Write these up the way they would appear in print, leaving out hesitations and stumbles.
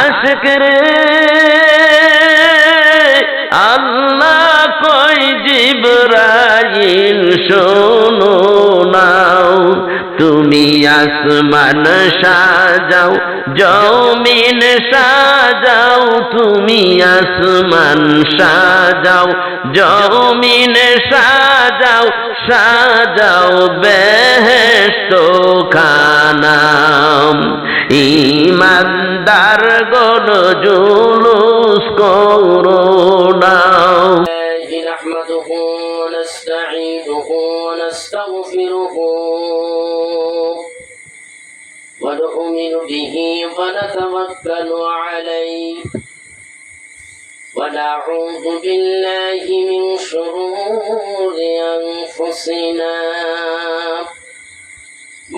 আশিক রে আল্লাহ কই জিবরাইল শোনো নাও, তুমি আসমান সাজাও জমিন সাজাও, তুমি আসমান সাজাও জমিন সাজাও, সাজাও বেহেশত খানা। ইমানদার গণ জুলুস করো না। نحمده ونستعينه ونستغفره ونؤمن به ونتوكل عليه ونعوذ بالله من شرور أنفسنا،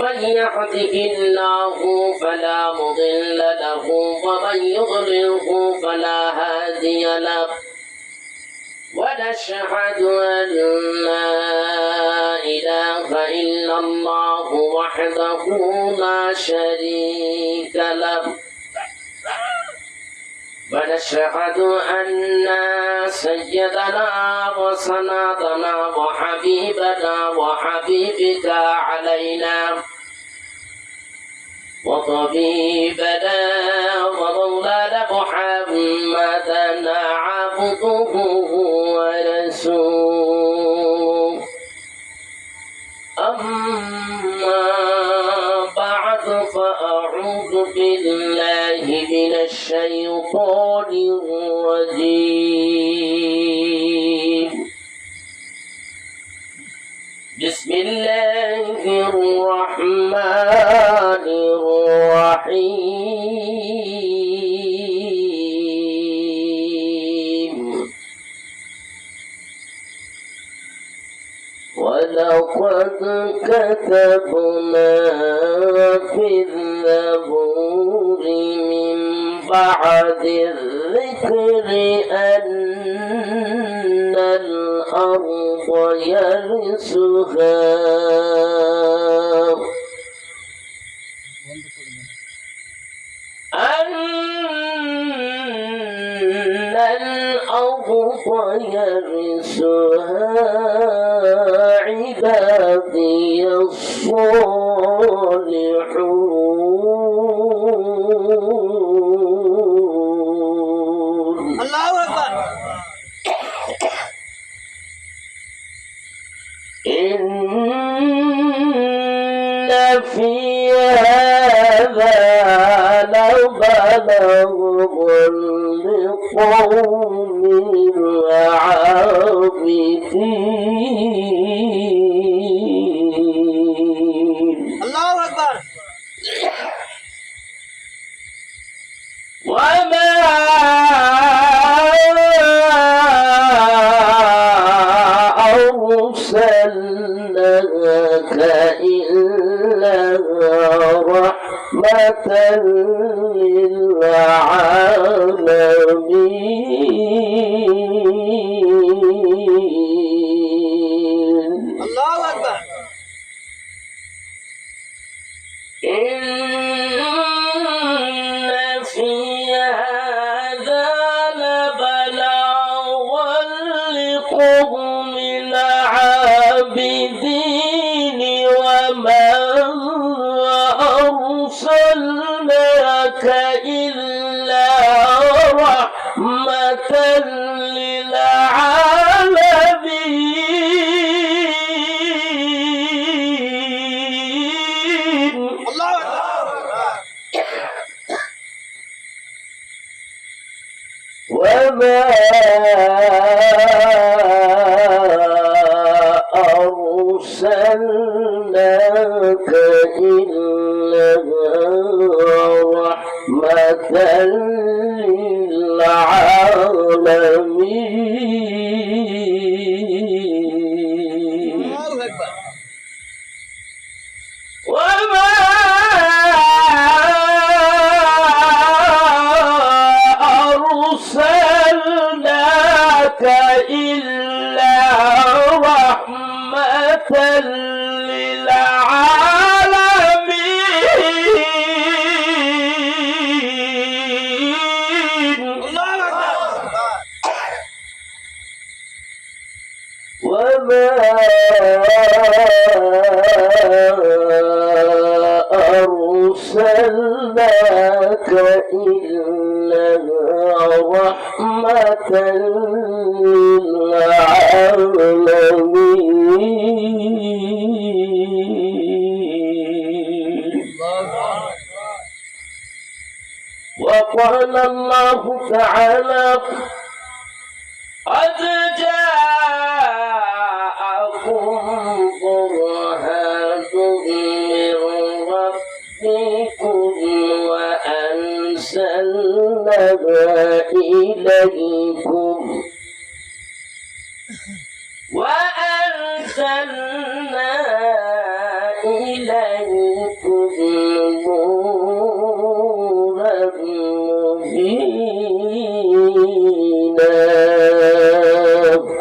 من يهده الله فلا مضل له ومن يضلله فلا هادي له، ونشهد أن لا إله إلا الله وحده لا شريك له، ونشهد أن سيدنا وسندنا وحبيبنا وحبيبك علينا وطبيبنا ومولانا محمدا عبده ورسوله. أما بعد فأعوذ بالله من الشيطان الرجيم. بسم الله الرحمن الرحيم. ولقد كتبنا في الزبور من بعد الذكر أن الأرض يرثها عبادي الصالحون. الله أكبر. إن في هذا لبلاغا لقوم عابدين. الله أكبر. وما أرسلناك إلا رحمة للعالمين. الله أكبر. إن في هذا لبلاغا لقوم العابدين، وما أرسلناك إلا رحمة للعالمين. الله وما أرسلناك إلا رحمة للعالمين. وما أرسلناك إلا رحمة للعالمين. إنها رحمة للعالمين. وقال الله تعالى قد جاءكم برهان من ربكم وأنزلنا إليكم نورا مبينا.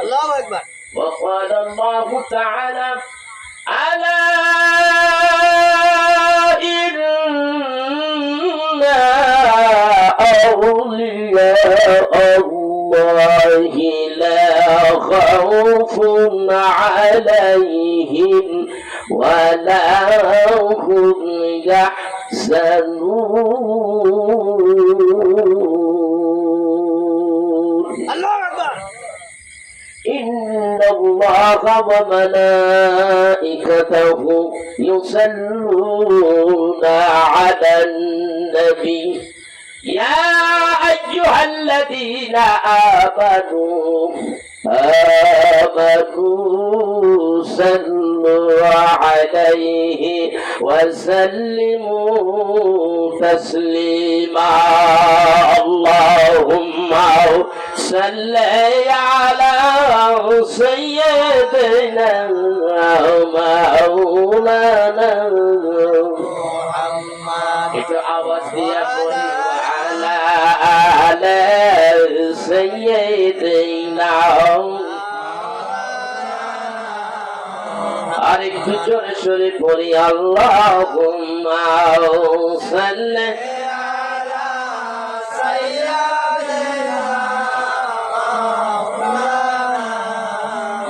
الله أكبر. وقال الله تعالى ألا إن أولياء الله لا خوف عليهم ولا هم يحزنون. إن الله وملائكته يصلون على النبي يا أيها الذين آمنوا صلوا عليه وسلموا تسليما. اللهم صل على سيدنا مولانا محمد وعلى آل سيدنا আরেকটু জোরে সরে পড়ি আল্লাহুম্মা সাল্লি আলা সাইয়্যিদিনা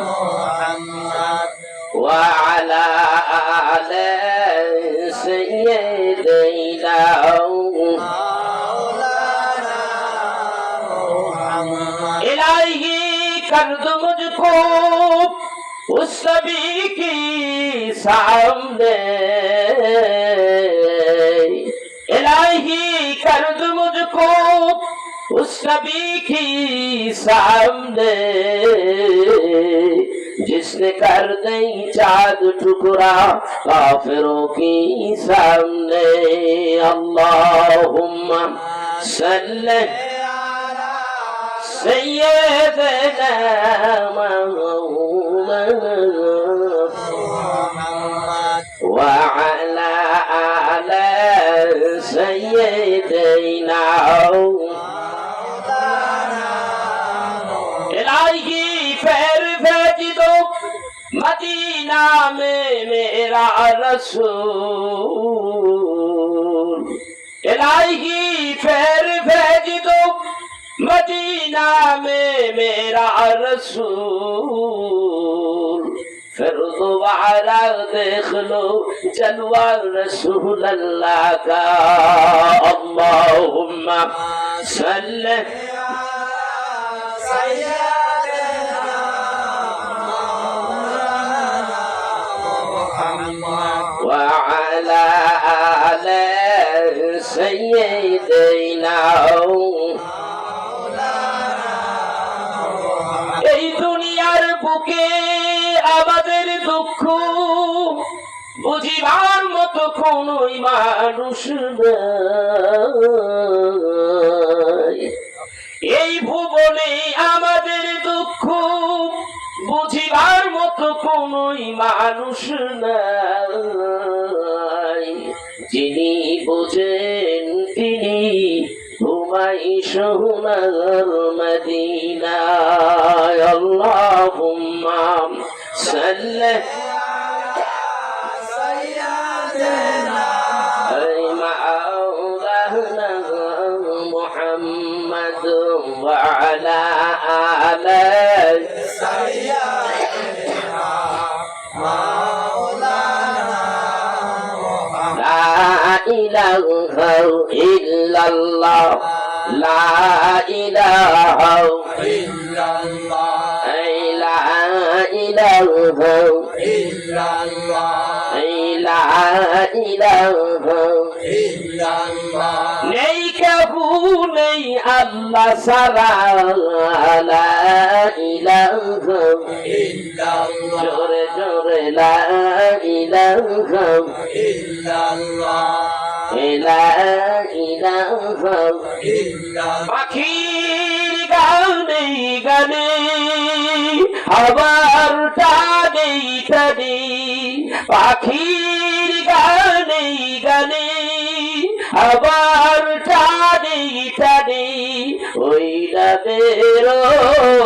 মুহাম্মদ ওয়া আলা আলি সাইয়্যিদিনা মাওলানা মুহাম্মদ ইলাহি कर्ज मुझको उस सभी की सामने इलाही कर्ज मुझको उस सभी की सामने जिसने कर दई चाँद टुकड़ा काफिरों की सामने। अल्लाहुम्मा सल्ले سيدنا محمد وعلى آل سيدنا إلهي فیر भेज दो मदीना में मेरा रसूल। इलाही फेर भेज दो मदीना में मेरा रसूल। फिर दोबारा देख लो जलवा रसूल अल्लाह का। अल्लाहुम्मा सल्ले وعلى آل سيدنا এই দুনিয়ার বুকে আমাদের দুঃখ বুঝিবার মতো কোনো মানুষ নাই। এই ভুবনে আমাদের দুঃখ বুঝিবার মতো কোনো মানুষ নাই। যিনি বোঝেন তিনি ঘুমাই সোনার মদিনায়। আল্লাহুম্মা সাল্লি মাওলানা মুহাম্মদ ওয়া আলা আলি সাইয়্যিদিনা মাওলানা মুহাম্মদ। লা ইলাহা ইল্লাল্লাহ লা ইলাহা illallah, লা ইলাহা illallah, লা ইলাহা illallah. নেই কাবু নেই আল্লাহ সারা লা ইলাহা Illallah, জোরে জোরে লা ইলাহা illallah, লা ইলাহা illallah. পাখির গানে গানে আবার টানে টানে পাখির গানে গানে আবার টানে টানে ওই রাতের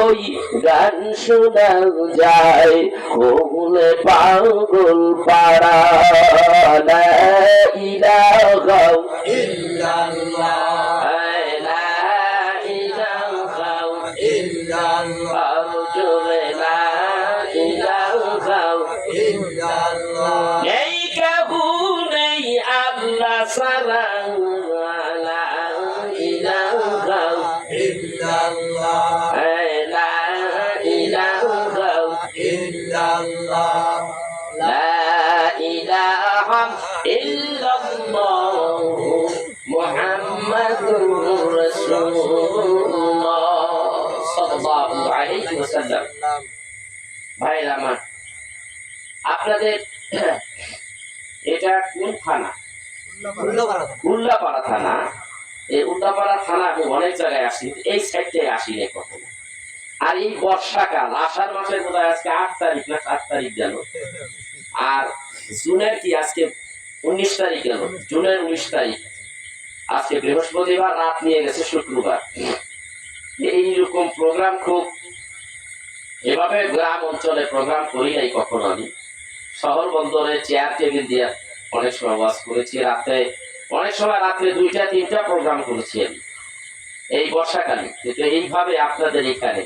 ওই গান শোনা যায় কোলে পাগল পাড়া লা ইলাহা Illallah, লা ইলাহা illallah, জোরে লা ইলাহা illallah. নেই কাহু নেই আল্লাহ সারা লা ইলাহা Illallah, লা ইলাহা illallah. লা ইলাহা ইল্লাল্লাহ মুহাম্মাদুর রাসূলুল্লাহ সাল্লাল্লাহু আলাইহি ওয়াসাল্লাম। ভাইরা আমার, আপনাদের এটা কোন থানা? উল্লাপাড়া থানা। এই উল্লাপাড়া থানা আমি অনেক জায়গায় আসি, এই সাইডটায় আসি না কখনো। আর এই বর্ষাকাল, আষাঢ় মাসের বোধ হয় আজকে 8 তারিখ না 7 তারিখ গেল, আর জুনের কি আজকে 19 তারিখ গেল, জুনের 19 তারিখ। আজকে বৃহস্পতিবার, রাত নিয়ে গেছে শুক্রবার। এইরকম প্রোগ্রাম খুব এভাবে গ্রাম অঞ্চলে প্রোগ্রাম করি নাই কখনো আমি। শহর বন্দরে চেয়ার টেবিল দিয়ে অনেক সময় ওয়াজ করেছি, রাতে অনেক সময় রাত্রে 2টা 3টা প্রোগ্রাম করেছি আমি এই বর্ষাকালে। কিন্তু এইভাবে আপনাদের এখানে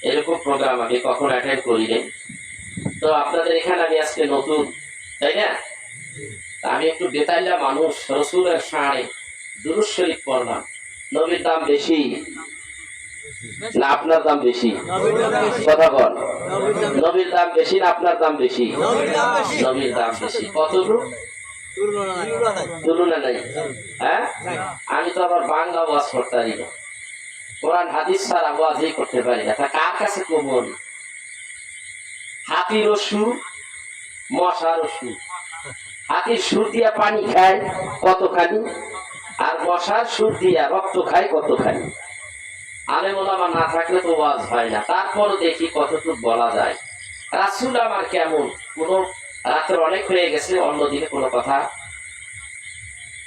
এরকম প্রোগ্রাম আমি কখনো অ্যাটেন্ড করি নাই। তো আপনাদের এখানে আমি আজকে নতুন, তাই না? আমি একটু বেতাইলা মানুষ, রসুলের শানে দুরূদ শরীফ পড়লাম। নবীর দাম বেশি না আপনার দাম বেশি? কথা বল, নবীর দাম বেশি না আপনার দাম বেশি? নবীর দাম বেশি। কতটুকু তুলনা নাই? হ্যাঁ, আমি তো আবার বাংলা ওয়াজ করতে পারি না, কোরআন হাদিস ছাড়া ওয়াজই করতে পারি না। তা কার কাছে কমন? হাতির সুর, মশার সুর। হাতির সুর দিয়া পানি খায় কতখানি, আর মশার সুর দিয়া রক্ত খায় কতখানি। আলেম ওলামা না থাকলে তো ওয়াজ হয় না। তারপর দেখি কতটুকু বলা যায়। রাসূল আমার কেমন, কোন রাতের অনেক হয়ে গেছে, অন্যদিকে কোনো কথা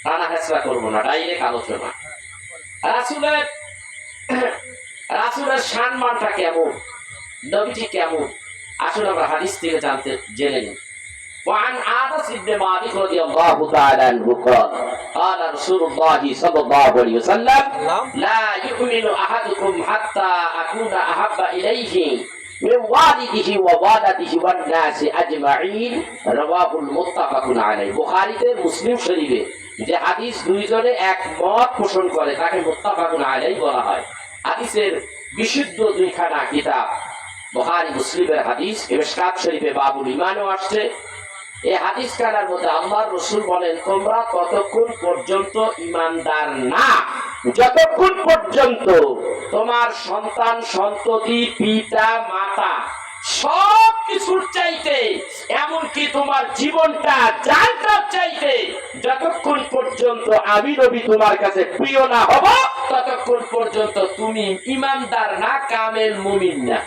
টানা হেঁচড়া করবো না, ডাইরেক্ট আলোচনা। রাসূলের সম্মানটা কেমন, নবীজি কেমন, আসুন আমরা হাদিস থেকে জেনে নিই। وعن أنس بن مالك رضي الله تعالى عنه قال قال رسول الله صلى الله عليه وسلم لا يؤمن أحدكم حتى أكون أحب إليه من والده ووالده والناس أجمعين رواه المتفق عليه। বুখারীতে, মুসলিম শরীফে যে হাদিস দুইজনে একমত পোষণ করে তাকে মুত্তাফাকুন আলাইহি বলা হয়। হাদিসের বিশুদ্ধ দুইখানা কিতাব, বুখারী মুসলিমের হাদিস, মিশকাত শরীফে বাবুল ঈমানও আসছে। এই হাদিস কানার মধ্যে আল্লাহর রাসূল বলেন, তোমরা ততক্ষণ পর্যন্ত ঈমানদার না যতক্ষণ পর্যন্ত তোমার সন্তান সন্ততি পিতা মাতা সব কিছুর চাইতে, এমনকি তোমার জীবনটা জানটার চাইতে যতক্ষণ পর্যন্ত আমি নবী তোমার কাছে প্রিয় না হব, ততক্ষণ পর্যন্ত তুমি ঈমানদার না, কামেল মুমিন না।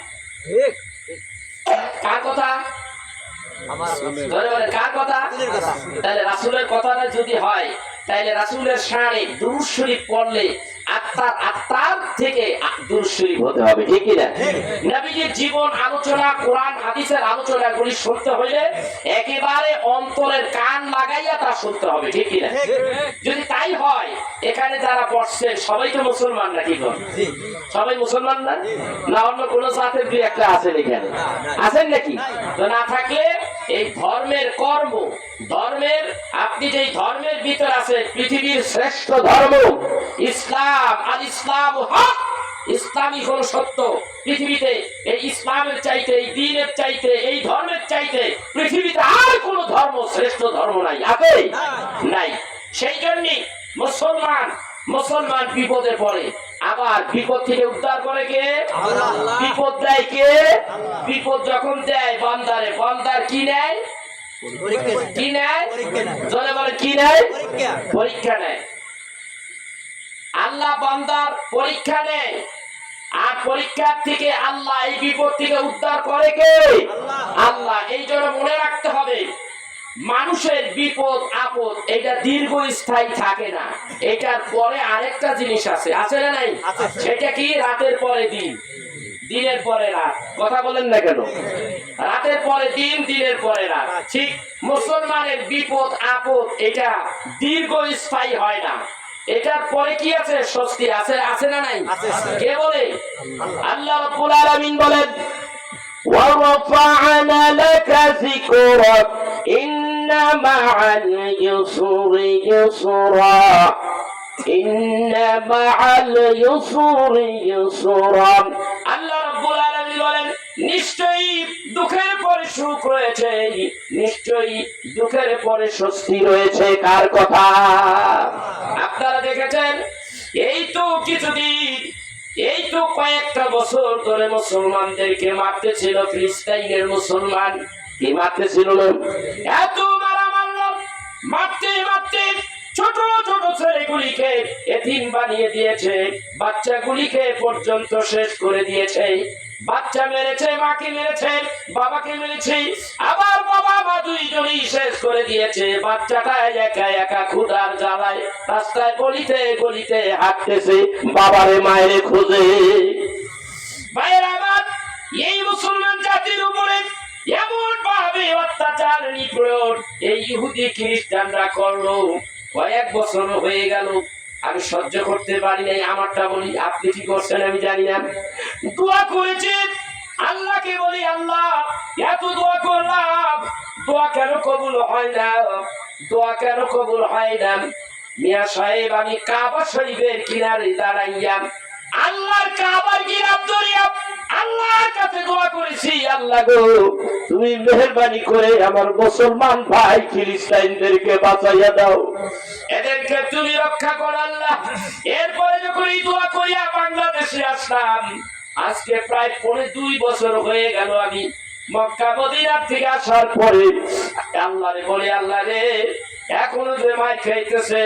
কার কথা? কার কথা? তাহলে রাসূলের কথাটা যদি হয়, তাহলে রাসূলের শানে দুরূদ শরীফ পড়লে আত্মার থেকে দুরূদ শরীফ হতে হবে, ঠিক কি না? নবীজির জীবন আলোচনা, কোরআন হাদিসের আলোচনাগুলি শুনতে হইলে একেবারে অন্তরের কান লাগাইয়া তা শুনতে হবে, ঠিক কি না? যদি তাই হয়, এখানে যারা বসছেন সবাই তো মুসলমান নাকি? সবাই মুসলমান না? না অন্য কোন জাতের দুই একটা আছেন এখানে? আছেন নাকি? তো না থাকলে এই ধর্মের কর্ম, ধর্মের আপনি যেই ধর্মের ভিতর আছে, পৃথিবীর শ্রেষ্ঠ ধর্ম ইসলাম, আল ইসলাম হক, ইসলামই হলো সত্য। পৃথিবীতে এই ইসলামের চাইতে, এই দ্বীনের চাইতে, এই ধর্মের চাইতে পৃথিবীতে আর কোনো ধর্ম শ্রেষ্ঠ ধর্ম নাই, আছে নাই। সেই জন্যই মুসলমান বিপদে পড়ে, আবার বিপদ থেকে উদ্ধার করে কে? বিপদ দেয় কে? বিপদ যখন দেয় বান্দারে, বান্দার কি নেয়? কি নেয়? জনে বলে কি নেয়? পরীক্ষা নেয়। আল্লাহ বান্দার পরীক্ষা নেয়, আর পরীক্ষার থেকে আল্লাহ এই বিপদ থেকে উদ্ধার করে কে? আল্লাহ। এই জন্য মনে রাখতে হবে, মানুষের বিপদ আপদ এটা দীর্ঘস্থায়ী থাকে না, এটার পরে আরেকটা জিনিস আছে, আছে না নাই? সেটা কি? রাতের পরে দিন, দিনের পরে রাত। কথা বলেন না কেন? রাতের পরে দিন, দিনের পরে রাত। ঠিক মুসলমানের বিপদ আপদ এটা দীর্ঘস্থায়ী হয় না, এটার পরে কি আছে? স্বস্তি আছে, আছে না নাই? কে বলে? আল্লাহ রাব্বুল আলামিন বলেন, وَرَفَعْنَا لَكَ ذِكْرَكَ إِنَّ مَعَ الْيُسْرِ يُسْرًا إِنَّ مَعَ الْيُسْرِ يُسْرًا। আল্লাহ রাব্বুল আলামিন বলেন, নিশ্চয়ই দুঃখের পরে সুখ রয়েছে, নিশ্চয়ই দুঃখের পরে স্বস্তি রয়েছে। কার কথা? আপনারা দেখেছেন, এই তো কিছুদিন, এই তো কয়েকটা বছর ধরে মুসলমানদেরকে মারতেছিল ফিলিস্তিনের মুসলমান। কি মারতেছিল? এত মারা মারল, মারতে মারতে ছোট ছোট ছেলেগুলিকে এতিম বানিয়ে দিয়েছে, বাচ্চাগুলিকে পর্যন্ত শেষ করে দিয়েছে। বাচ্চা মেরেছে, মাকে মেরেছে, বাবাকে মেরেছে, আবার বাবা মা দুইজনই শেষ করে দিয়েছে। বাচ্চাটা একা একা ক্ষুধার জ্বালায় রাস্তায় গলিতে গলিতে হাঁটতেছে, বাবারে মায়েরে খোঁজে। ভাইয়ের আমার, এই মুসলমান জাতির উপরে এমন ভাবে অত্যাচার নিপীড়ন এই ইহুদি খ্রিস্টানরা করলো, কয়েক বছর হয়ে গেল, আমি সহ্য করতে পারি নাই। আমারটা বলি, আপনি কি করছেন আমি জানি না। দোয়া করেছি আল্লাহকে, বলি আল্লাহ এত দোয়া করলাম, দোয়া কেন কবুল হয় না? দোয়া কেন কবুল হয় না? মিয়া সাহেব, আমি কাবা শরীফের কিনারে দাঁড়াইয়া আল্লাহর কাবার গিরাব ধরিয়া আল্লাহর কাছে দোয়া করেছি, আল্লাহ গো তুমি মেহেরবানি করে আমার মুসলমান ভাই ফিলিস্তিনদেরকে বাঁচাইয়া দাও, এদেরকে তুমি রক্ষা করো আল্লাহ। এরপরে যখন এই দোয়া করিয়া বাংলাদেশে আসলাম, আজকে প্রায় 2.5 বছর হয়ে গেল আমি মক্কা মদিনার থেকে আসার পরে আল্লাহরে বলে, আল্লাহ রে এখনো যে মাই খাইতেছে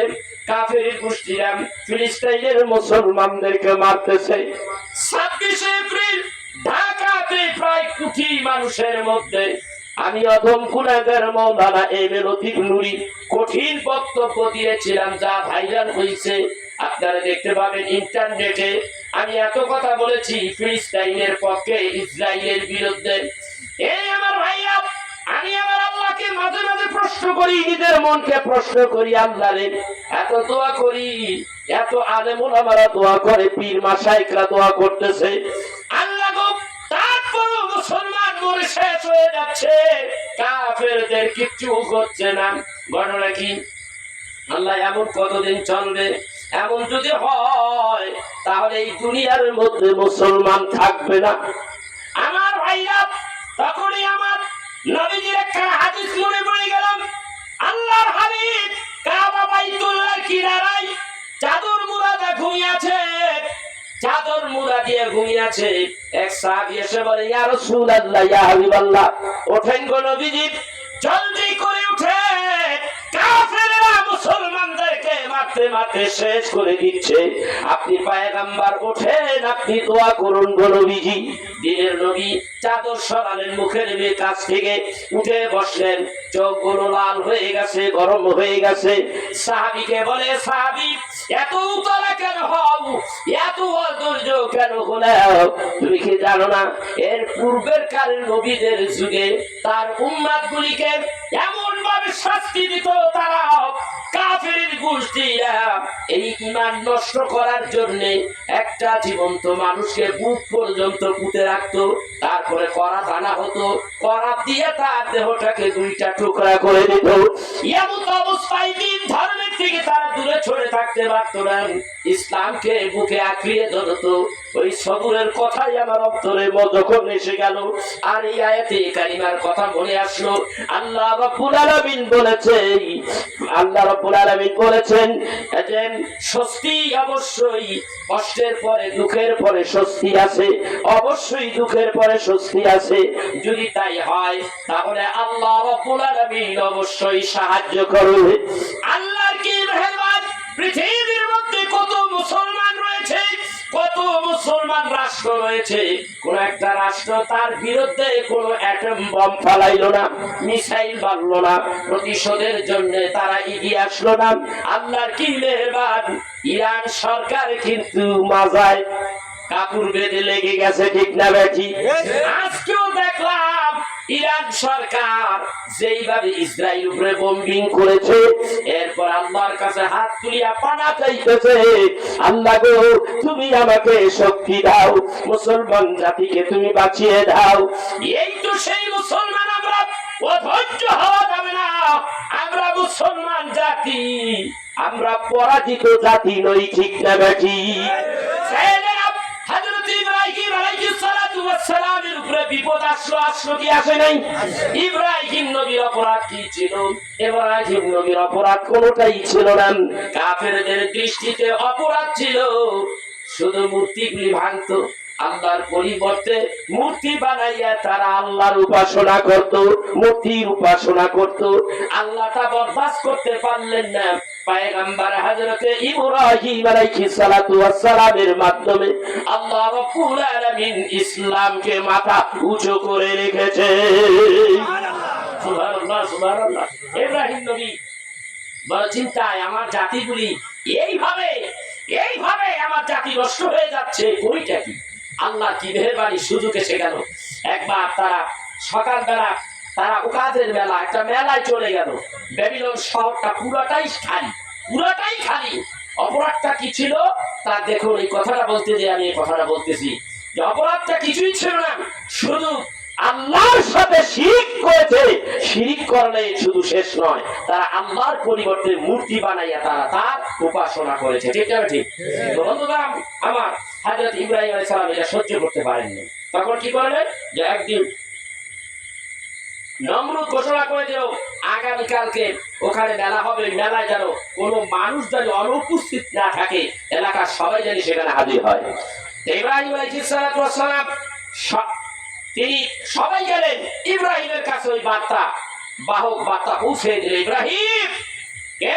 কাফের গোষ্ঠীরা ফিলিস্তিনের মুসলমানদেরকে মারতেছে। 26 এপ্রিল ঢাকাতে প্রায় কোটি মানুষের মধ্যে আমি অধম গুনাহগার মাওলানা এমএ লতিফ নুরি কঠিন বক্তব্য দিয়েছিলাম, যা ভাইরাল হয়েছে। আপনারা দেখতে পাবেন ইন্টারনেটে। আমি এত কথা বলেছি ফিলিস্তিনের পক্ষে, ইসরায়েলের বিরুদ্ধে। এই আমার ভাইয়া, আমি আমার আল্লাহকে মাঝে মাঝে প্রশ্ন করি, নিজের মনকে প্রশ্ন করি, আল্লাহ রে এত দোয়া করি, এত আলেম ওলামারা দোয়া করে, পীর মাশায়েখরা দোয়া করতেছে, আল্লাহ গো তারপরও মুসলমান মরে শেষ হয়ে যাচ্ছে, কাফেরদের কিচ্ছু হচ্ছে না। ঘটনা কি? আল্লাহ এমন কতদিন চলবে? এমন যদি হয় তাহলে এই দুনিয়ার মধ্যে মুসলমান থাকবে না। আমার ভাইরা, তখনই আমার নবীজির একটা হাদিস মনে পড়ে গেলাম। আল্লাহর হাবিব কাবা বাইতুল্লাহর কিনারায় চাদর মুড়া ঘুমিয়েছে, চাদর মুড়া দিয়ে ঘুমিয়েছে। এক সাহাবী এসে বলে, ইয়া রাসূলুল্লাহ, ইয়া হাবিবাল্লাহ, ওঠেন গো নবীজি, জলদি করে উঠেন, কাফেররা মুসলমানদেরকে মারতে মারতে শেষ করে দিচ্ছে। আপনি পয়গম্বর, ওঠেন, আপনি দোয়া করুন গো নবীজি। দিনের নবী চাদর সরালেন মুখের কাছ থেকে, উঠে বসলেন, চোখগুলো লাল হয়ে গেছে, গরম হয়ে গেছে। সাহাবীকে বলে, সাহাবী এত উতলা কেন হও, এত অধৈর্য কেন হলাও? তুমি কি জানো না এর পূর্বের কালের নবীদের যুগে তার উম্মত গুলিকে এমন ভাবে শাস্তি দিত, তারা কাফেরের গোষ্ঠীরা এই ঈমান নষ্ট করার জন্য একটা জীবন্ত মানুষকে বুক পর্যন্ত পুঁতে রাখতো, তারপরে করাত আনা হতো, করাত দিয়ে তার দেহটাকে দুইটা টুকরা করে দিত। এমন অবস্থায় দিন ধর্মের থেকে তারা দূরে সরে থাকতে পারত না, ইসলামকে বুকে আঁকড়িয়ে ধরতো। ওই সবুরের কথাই আমার অন্তরের মধ্যে যখন এসে গেল, আর এই আয়াতে কারিমার কথা মনে আসলো। আল্লাহ রাব্বুল আলামিন বলেছেন যে স্বস্তি অবশ্যই, কষ্টের পরে দুঃখের পরে স্বস্তি আছে, অবশ্যই দুঃখের পরে স্বস্তি আছে। যদি তাই হয় তাহলে আল্লাহ রাব্বুল আলামিন অবশ্যই সাহায্য করবে। আল্লাহর কি মেহেরবান! পৃথিবীর মধ্যে কত মুসলমান রয়েছে, কত মুসলমান রাষ্ট্র রয়েছে, কোন একটা রাষ্ট্র তার বিরুদ্ধে কোন অ্যাটম বম ফালাইলো না, মিসাইল মারলো না, প্রতিশোধের জন্য তারা এগিয়ে আসলো না। আল্লাহর কি মেহেরবান! ইরান সরকার কিন্তু মাজায় কাপড় বেঁধে লেগে গেছে, ঠিক না বেঠি? আজকেও দেখলাম ইরান সরকার যেইভাবে ইসরায়েল উপরে বোম্বিং করেছে, এরপর আল্লাহর কাছে হাত তুলিয়া পানা চাইতেছে, আল্লাহ গো তুমি আমাকে শক্তি দাও, মুসলমান জাতিকে তুমি বাঁচিয়ে দাও। এই তো সেই মুসলমান, আমরা অধৈর্য হওয়া যাবে না। আমরা মুসলমান জাতি, আমরা পরাজিত জাতি নই, ঠিক না বেঠি? সালামের উপরে বিপদ আসলো কি আসে নাই? ইব্রাহিম নবীর অপরাধ কি ছিল? ইব্রাহিম নবীর অপরাধ কোনটাই ছিল না। কাফেরদের দৃষ্টিতে অপরাধ ছিল শুধু মূর্তিগুলি ভাঙতো, আল্লাহর পরিবর্তে মূর্তি বানাইয়া তারা আল্লাহর উপাসনা করত, মূর্তির উপাসনা করত। আল্লাহটা বরদাস্ত করতে পারলেন না। পয়গম্বর হযরতে ইব্রাহিম আলাইহিস সালাতু ওয়াস সালামের মাধ্যমে আল্লাহ রাব্বুল আলামিন ইসলামকে মাথা উঁচু করে রেখেছে। সুবহানাল্লাহ, সুবহানাল্লাহ। ইব্রাহিম নবী বড় চিন্তায়, আমার জাতিগুলি এইভাবে আমার জাতি নষ্ট হয়ে যাচ্ছে, কইটা কি? আল্লাহ কি মেহেরবানি, সুযোগ এসে গেল। একবার তারা সকালবেলা তারা উকাদের মেলা, একটা মেলায় চলে গেল। ব্যাবিলন শহরটা পুরোটাই খালি। অপরাধটা কি ছিল তা দেখুন। এই কথাটা বলতে যে আমি এই কথাটা বলতেছি যে অপরাধটা কিছুই ছিল না, শুধু আল্লাহর সাথে শিরক করেছে। শিরক করলে শুধু শেষ নয়, তারা আল্লাহর পরিবর্তে মূর্তি বানাইয়া তারা তার উপাসনা করেছে, ঠিক না? ঠিক। বন্ধুরা আমার, হযরত ইব্রাহিম আলাইহিস সালাম এটা সহ্য করতে পারেননি। তখন কি করলেন যে একদিন নমরুদ ঘোষণা করে দিল আগামীকালকে ওখানে মেলা হবে, মেলায় যেন কোনো মানুষ যেন অনুপস্থিত না থাকে, এলাকার সবাই যেন সেখানে হাজির হয়। ইব্রাহিম আলাইহিস সালাম তিনি সবাই গেলেন ইব্রাহিমের কাছে, ওই বাহক বার্তা পৌঁছে দিল। ইব্রাহিম কে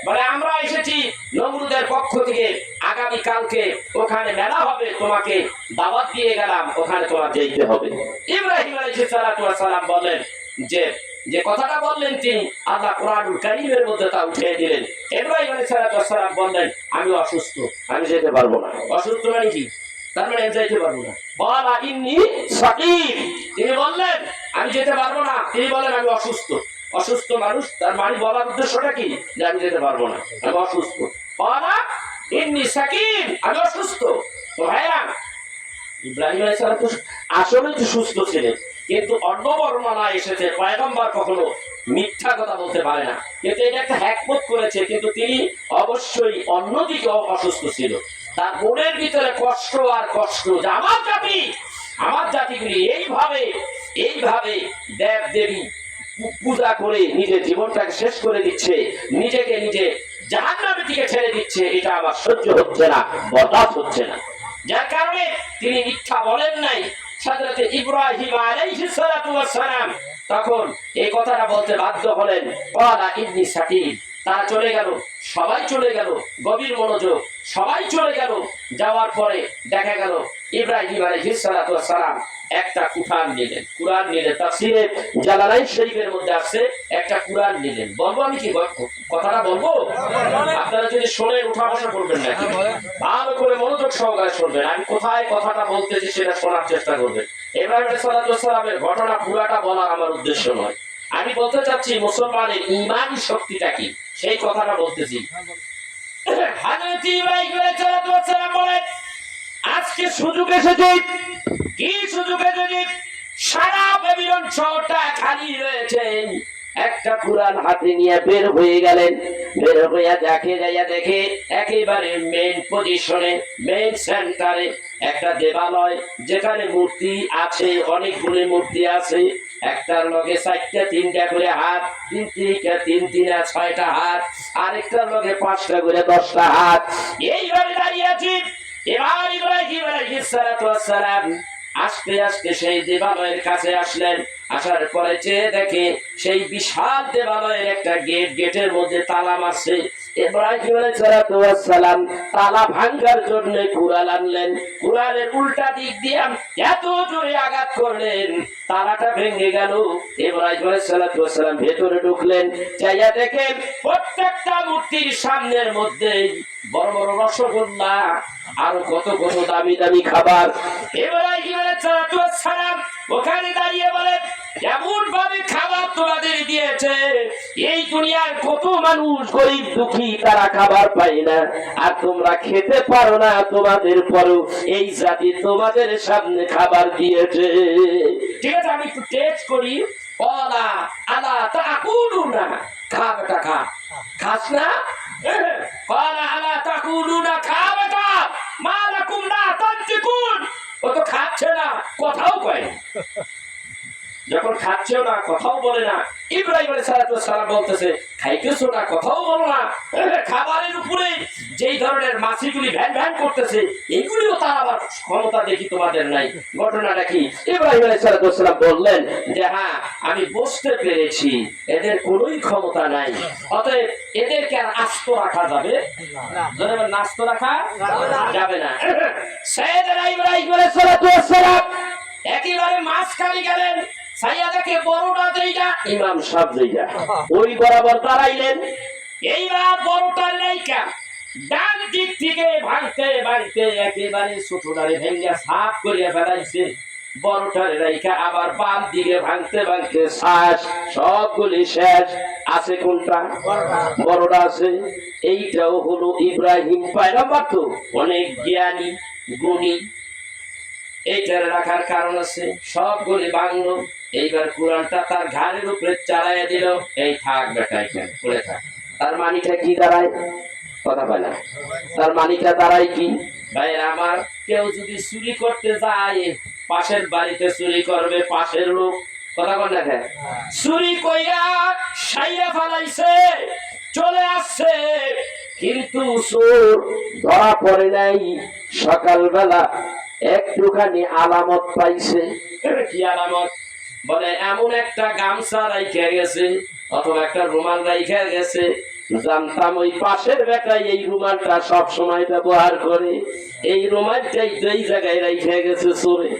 বলে, আমরা এসেছি নমরুদের পক্ষ থেকে, আগামীকালকে ওখানে মেলা হবে, তোমাকে দাওয়াত দিয়ে গেলাম, ওখানে তোমার যেতে হবে। ইব্রাহিম আলাইহিস সালাম বলেন যে কথাটা বললেন তিনি, আল্লাহ কুরআনুল কারীমের মধ্যে তা উঠিয়ে দিলেন। ইব্রাহিম আলাইহিস সালাম বললেন, আমি অসুস্থ, আমি যেতে পারবো না। অসুস্থ মানে কি? তার মানে আমি যেতে পারবো না। বলা ইন্নী সাকিম, তিনি বললেন আমি যেতে পারবো না। তিনি বলেন আমি অসুস্থ। অসুস্থ মানুষ, তার মানে বলার উদ্দেশ্যটা কি? যে আমি যেতে পারবো না, আমি অসুস্থ। বলা ইন্নী সাকিম, আমি অসুস্থ। তো ভাইয়া, ইব্রাহিম আলাইহিস সালাম আসলে তো সুস্থ ছিলেন, কিন্তু অন্য বর্ণনা এসেছে পয়গম্বর কখনো মিথ্যা কথা বলতে পারে না, কিন্তু এটা একটা হিকমত করেছে। কিন্তু তিনি অবশ্যই অন্যদিকে অসুস্থ ছিল, তার মনের ভিতরে কষ্ট আর কষ্ট, যে আমার জাতিগুলি এইভাবে দেব দেবী পূজা করে নিজের জীবনটাকে শেষ করে দিচ্ছে, নিজেকে নিজে জাহান্নামের দিকে ছেড়ে দিচ্ছে, এটা আমার সহ্য হচ্ছে না, বরদাস্ত হচ্ছে না। যার কারণে তিনি মিথ্যা বলেন নাই। হযরত ইব্রাহিম আলাইহিস সালাম তখন এই কথাটা বলতে বাধ্য হলেন, ক্বালা ইন্নী সাকিম। তারা চলে গেল, সবাই চলে গেল, গভীর মনোযোগ, সবাই চলে গেল। যাওয়ার পরে দেখা গেল ইব্রাহিম আলাইহিস সালাম একটা কুরআন নিলেন। তাফসীরে জালালাইন শরীফের মধ্যে আছে, একটা কুরআন নিলেন। বলবো আমি কি কথাটা বলবো? আপনারা যদি শুনে উঠা বসা করবেন না, ভালো করে মনোযোগ সহকারে শুনবেন। আমি কোথায় কথাটা বলতেছি সেটা শোনার চেষ্টা করবেন। ইব্রাহিম আলাইহিস সালামের ঘটনা পুরাটা বলা আমার উদ্দেশ্য নয়। আমি বলতে চাচ্ছি মুসলমানের ঈমানি শক্তিটা কি, সেই কথাটা বলতেছি। হযরত ইব্রাহিম আলাইহিস সালাম বলেন, আজকে সুযোগ এসেছে। কি সুযোগ এসেছে? সারা বেবিলন শহরটা খালি রয়েছে। একটা কুরআন হাতে নিয়ে বের হয়ে গেলেন। বের হইয়া দেখে একেবারে মেইন পজিশনে, মেইন সেন্টারে একটা দেবালয়, যেখানে মূর্তি আছে, অনেকগুলি মূর্তি আছে। একটার লগে 4টা 3টা করে হাত, তিন তিনা 6টা হাত, আরেকটার লগে 5টা করে 10টা হাত। এইভাবে দাঁড়িয়ে আছি। এবার ইব্রাহিম আলাইহিস সালাম আস্তে আস্তে সেই দেবালয়ের কাছে আসলেন। আসার পরে চেয়ে দেখে সেই বিশাল দেবালয়ের একটা গেটের মধ্যে তালা মারছে। ইব্রাহিম আলাইহিস সালাম তালা ভাঙার জন্য কুড়াল আনলেন। কুড়ালের উল্টা দিক দিয়ে এত জোরে আঘাত করলেন, তালাটা ভেঙে গেল। ইব্রাহিম আলাইহিস সালাম ভেতরে ঢুকলেন। চাইয়া দেখেন প্রত্যেকটা মূর্তির সামনের মধ্যে বড় বড় রসগোল্লা, আরো কত কত দামি দামি খাবার। ইব্রাহিম আলাইহিস সালাম ওখানে দাঁড়িয়ে বলেন, এমন ভাবে খাবার তোমাদের দিয়েছে, এই দুনিয়ার কত মানুষ গরিব দুঃখী তারা খাবার পায় না, আর তোমরা খেতে পারো না। তোমাদের পরও এই জাতি তোমাদের সামনে খাবার দিয়েছে। ঠিক আছে, আমি একটু টেস্ট করি। ওয়ালা আলা তাকুলুনা, খা বেটা খা। খাস না? ওয়ালা আলা তাকুলুনা, খা বেটা। মা লাকুম লা তানতিকুন। ও তো খাচ্ছে না, কথাও কয় না। যখন খাচ্ছেও না, কথাও বলে না, ইব্রাহিম আলাইহিস সালাম বলতেছে, খাইতেছো না, কথাও বলো না। খাবারের উপরে যেই ধরনের মাছিগুলি ভ্যান ভ্যান করতেছে, এইগুলিও তার আবার ক্ষমতা দেখি তোমাদের নাই। ঘটনাটা কি? ইব্রাহিম আলাইহিস সালাম বললেন যে হ্যাঁ, আমি বুঝতে পেরেছি এদের কোনোই ক্ষমতা নাই, অতএব এদেরকে আর আস্ত রাখা যাবে না। আস্ত রাখা যাবে না। সাইয়েদনা ইব্রাহিম আলাইহিস সালাম একেবারে মাঝখানে গেলেন। সাইয়াদাকে বড়টা যেইটা, ইমাম সাহেব যেইটা, ওই বরাবর দাঁড়াইলেন। এইবার বড়টার লাইকা ডান দিক থেকে ভাঙতে ভাঙতে একেবারে ছোটটারে ভেঙ্গা সাফ করিয়া ফেলাইছে। বড়টার লাইকা আবার বাম দিকে ভাঙতে ভাঙতে শেষ, সবগুলি শেষ। আছে কোনটা? বড়টা আছে। এইটাও হলো ইব্রাহিম পয়গম্বর, তো অনেক জ্ঞানী গুণী। এইটার রাখার কারণ আছে। সবগুলি বাংলো। এইবার কোরআনটা তার ঘাড়ের উপরে চালাইয়া দিল। এই থাক বেটা, এখানে পড়ে থাক। তার মানিটা কি দাঁড়ায়? কথা বলে না। তার মানিটা দাঁড়ায় কি? ভাই আমার, কেউ যদি চুরি করতে যায়, পাশের বাড়িতে চুরি করবে পাশের লোক, কথা বল না। চুরি কইরা সাইরা ফেলাইছে, চলে আসছে, কিন্তু চোর ধরা পড়ে নাই। সকালবেলা একটুখানি আলামত পাইছে। কি আলামত? বলে এমন একটা গামছা রাইখা গেছে, অথবা একটা রুমাল রাইখা গেছে। জানতাম ওই পাশের বেটাই এই রুমালটা সব সময় ব্যবহার করে। এই রুমালটাই যেই জায়গায় রাইখা গেছে চোরে।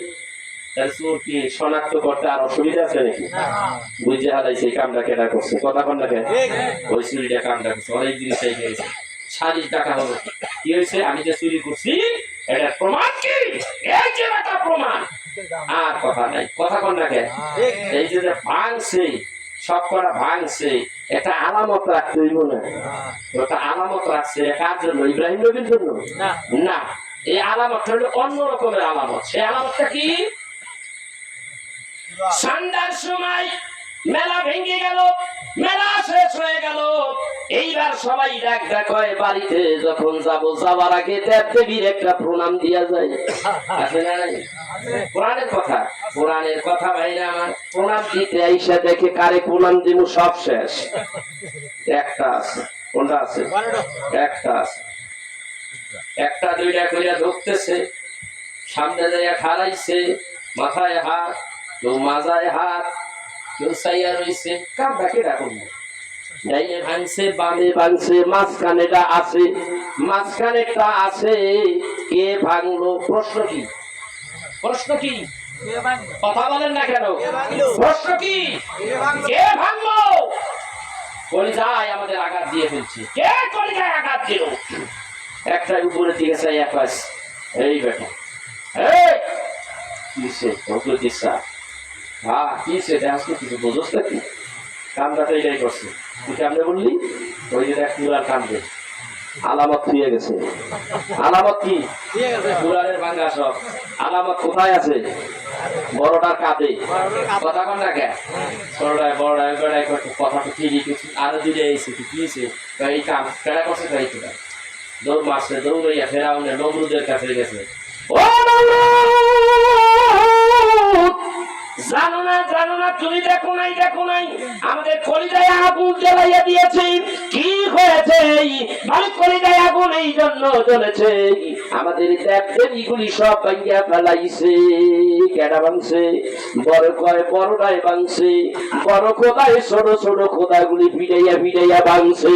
চোর কি শনাক্ত করতে আর অসুবিধা আছে নাকি? বুঝে হালাইছে এই কামটা কেটা করছে। কথা কন না কেন? ওই চুরিটা কামটা করছে, অনেক জিনিস রেখে গেছে। 40 টাকা হলো। কি হয়েছে? আমি যে চুরি করছি এটা প্রমাণ কি? এই যে একটা প্রমাণ। আর কথা নাই। কথা কন না কেন? এই যে ভাঙছে, সব করা ভাঙছে, একটা আলামত রাখতে হইব না? ওটা আলামত রাখছে কার জন্য? ইব্রাহিম নবীর জন্য না। এই আলামতটা হলো অন্য রকমের আলামত। সেই আলামতটা কি? সন্ধ্যার সময় মেলা ভেঙে গেল, মেলা শেষ হয়ে গেল। এইবার সবাই ডাক ডাক হয় বাড়িতে যখন যাবার আগে দেব দেবীর একটা প্রণাম দিয়া যায়। আছে না? কোরআনের কথা, কোরআনের কথা ভাইরা আমার। প্রণাম দিতে আইসা দেখে কারে প্রণাম দিব, সব শেষ। একটা আছে। কোনটা আছে? একটা আছে। একটা দুইটা করিয়া ঢুকতেছে, সামনে যাইয়া খাড়াইছে, মাথায় হাত, কেউ মাজায় হাত, কেউ চাইয়া রইছে। কামটা কেটা করবো? ডাইনে ভাঙছে, বামে ভাঙছে, মাঝখানেটা আছে। মাঝখানেটা আছে, কে ভাঙলো? প্রশ্ন কি? প্রশ্ন কি? কথা বলেন না কেন? প্রশ্ন কি? কে ভাঙলো? কলিজায় আমাদের আঘাত দিয়ে ফেলছে। কে কলিজায় আঘাত দিল? একটা উপরে দিকে চাই এক পাশ। এই বেটা, এই কিসে ওকে দিশা? হ্যাঁ কিসে? আজকে কিছু বোঝস না কি? কামটা তো এটাই করছে। তুই কেমনে বললি? ওই যে দেখ কুলার কান্দে আলামত থুয়ে গেছে। আলামত কি? কুলারের ভাঙা সব আলামত কোথায় আছে? বড়টার কাঁদে কথা কন না কে ছোটটায় বড়টায় বেড়াই কথা তো ঠিকই কিছু আরো দিলে এসে কি কিছে এই কাম কেডা করছে তাই তো দৌড় মারছে দৌড়াইয়া ফেরাউনে নমরুদের কাছে গেছে। ও জানো না তুমি দেখো নাই আমাদের কলিজায় আগুন জ্বালাইয়া দিয়েছে। কি হয়েছে? মালিক কলিজায় আগুন এই জন্য জ্বলেছে, আমাদের দেবদেবীগুলি সব ভাঙিয়া ফেলাইছে। কেডা ভাঙছে? বড় কয় বড়টাই ভাঙছে, বড় খোদায় ছোট ছোট খোদাগুলি ফিরাইয়া ভাঙছে।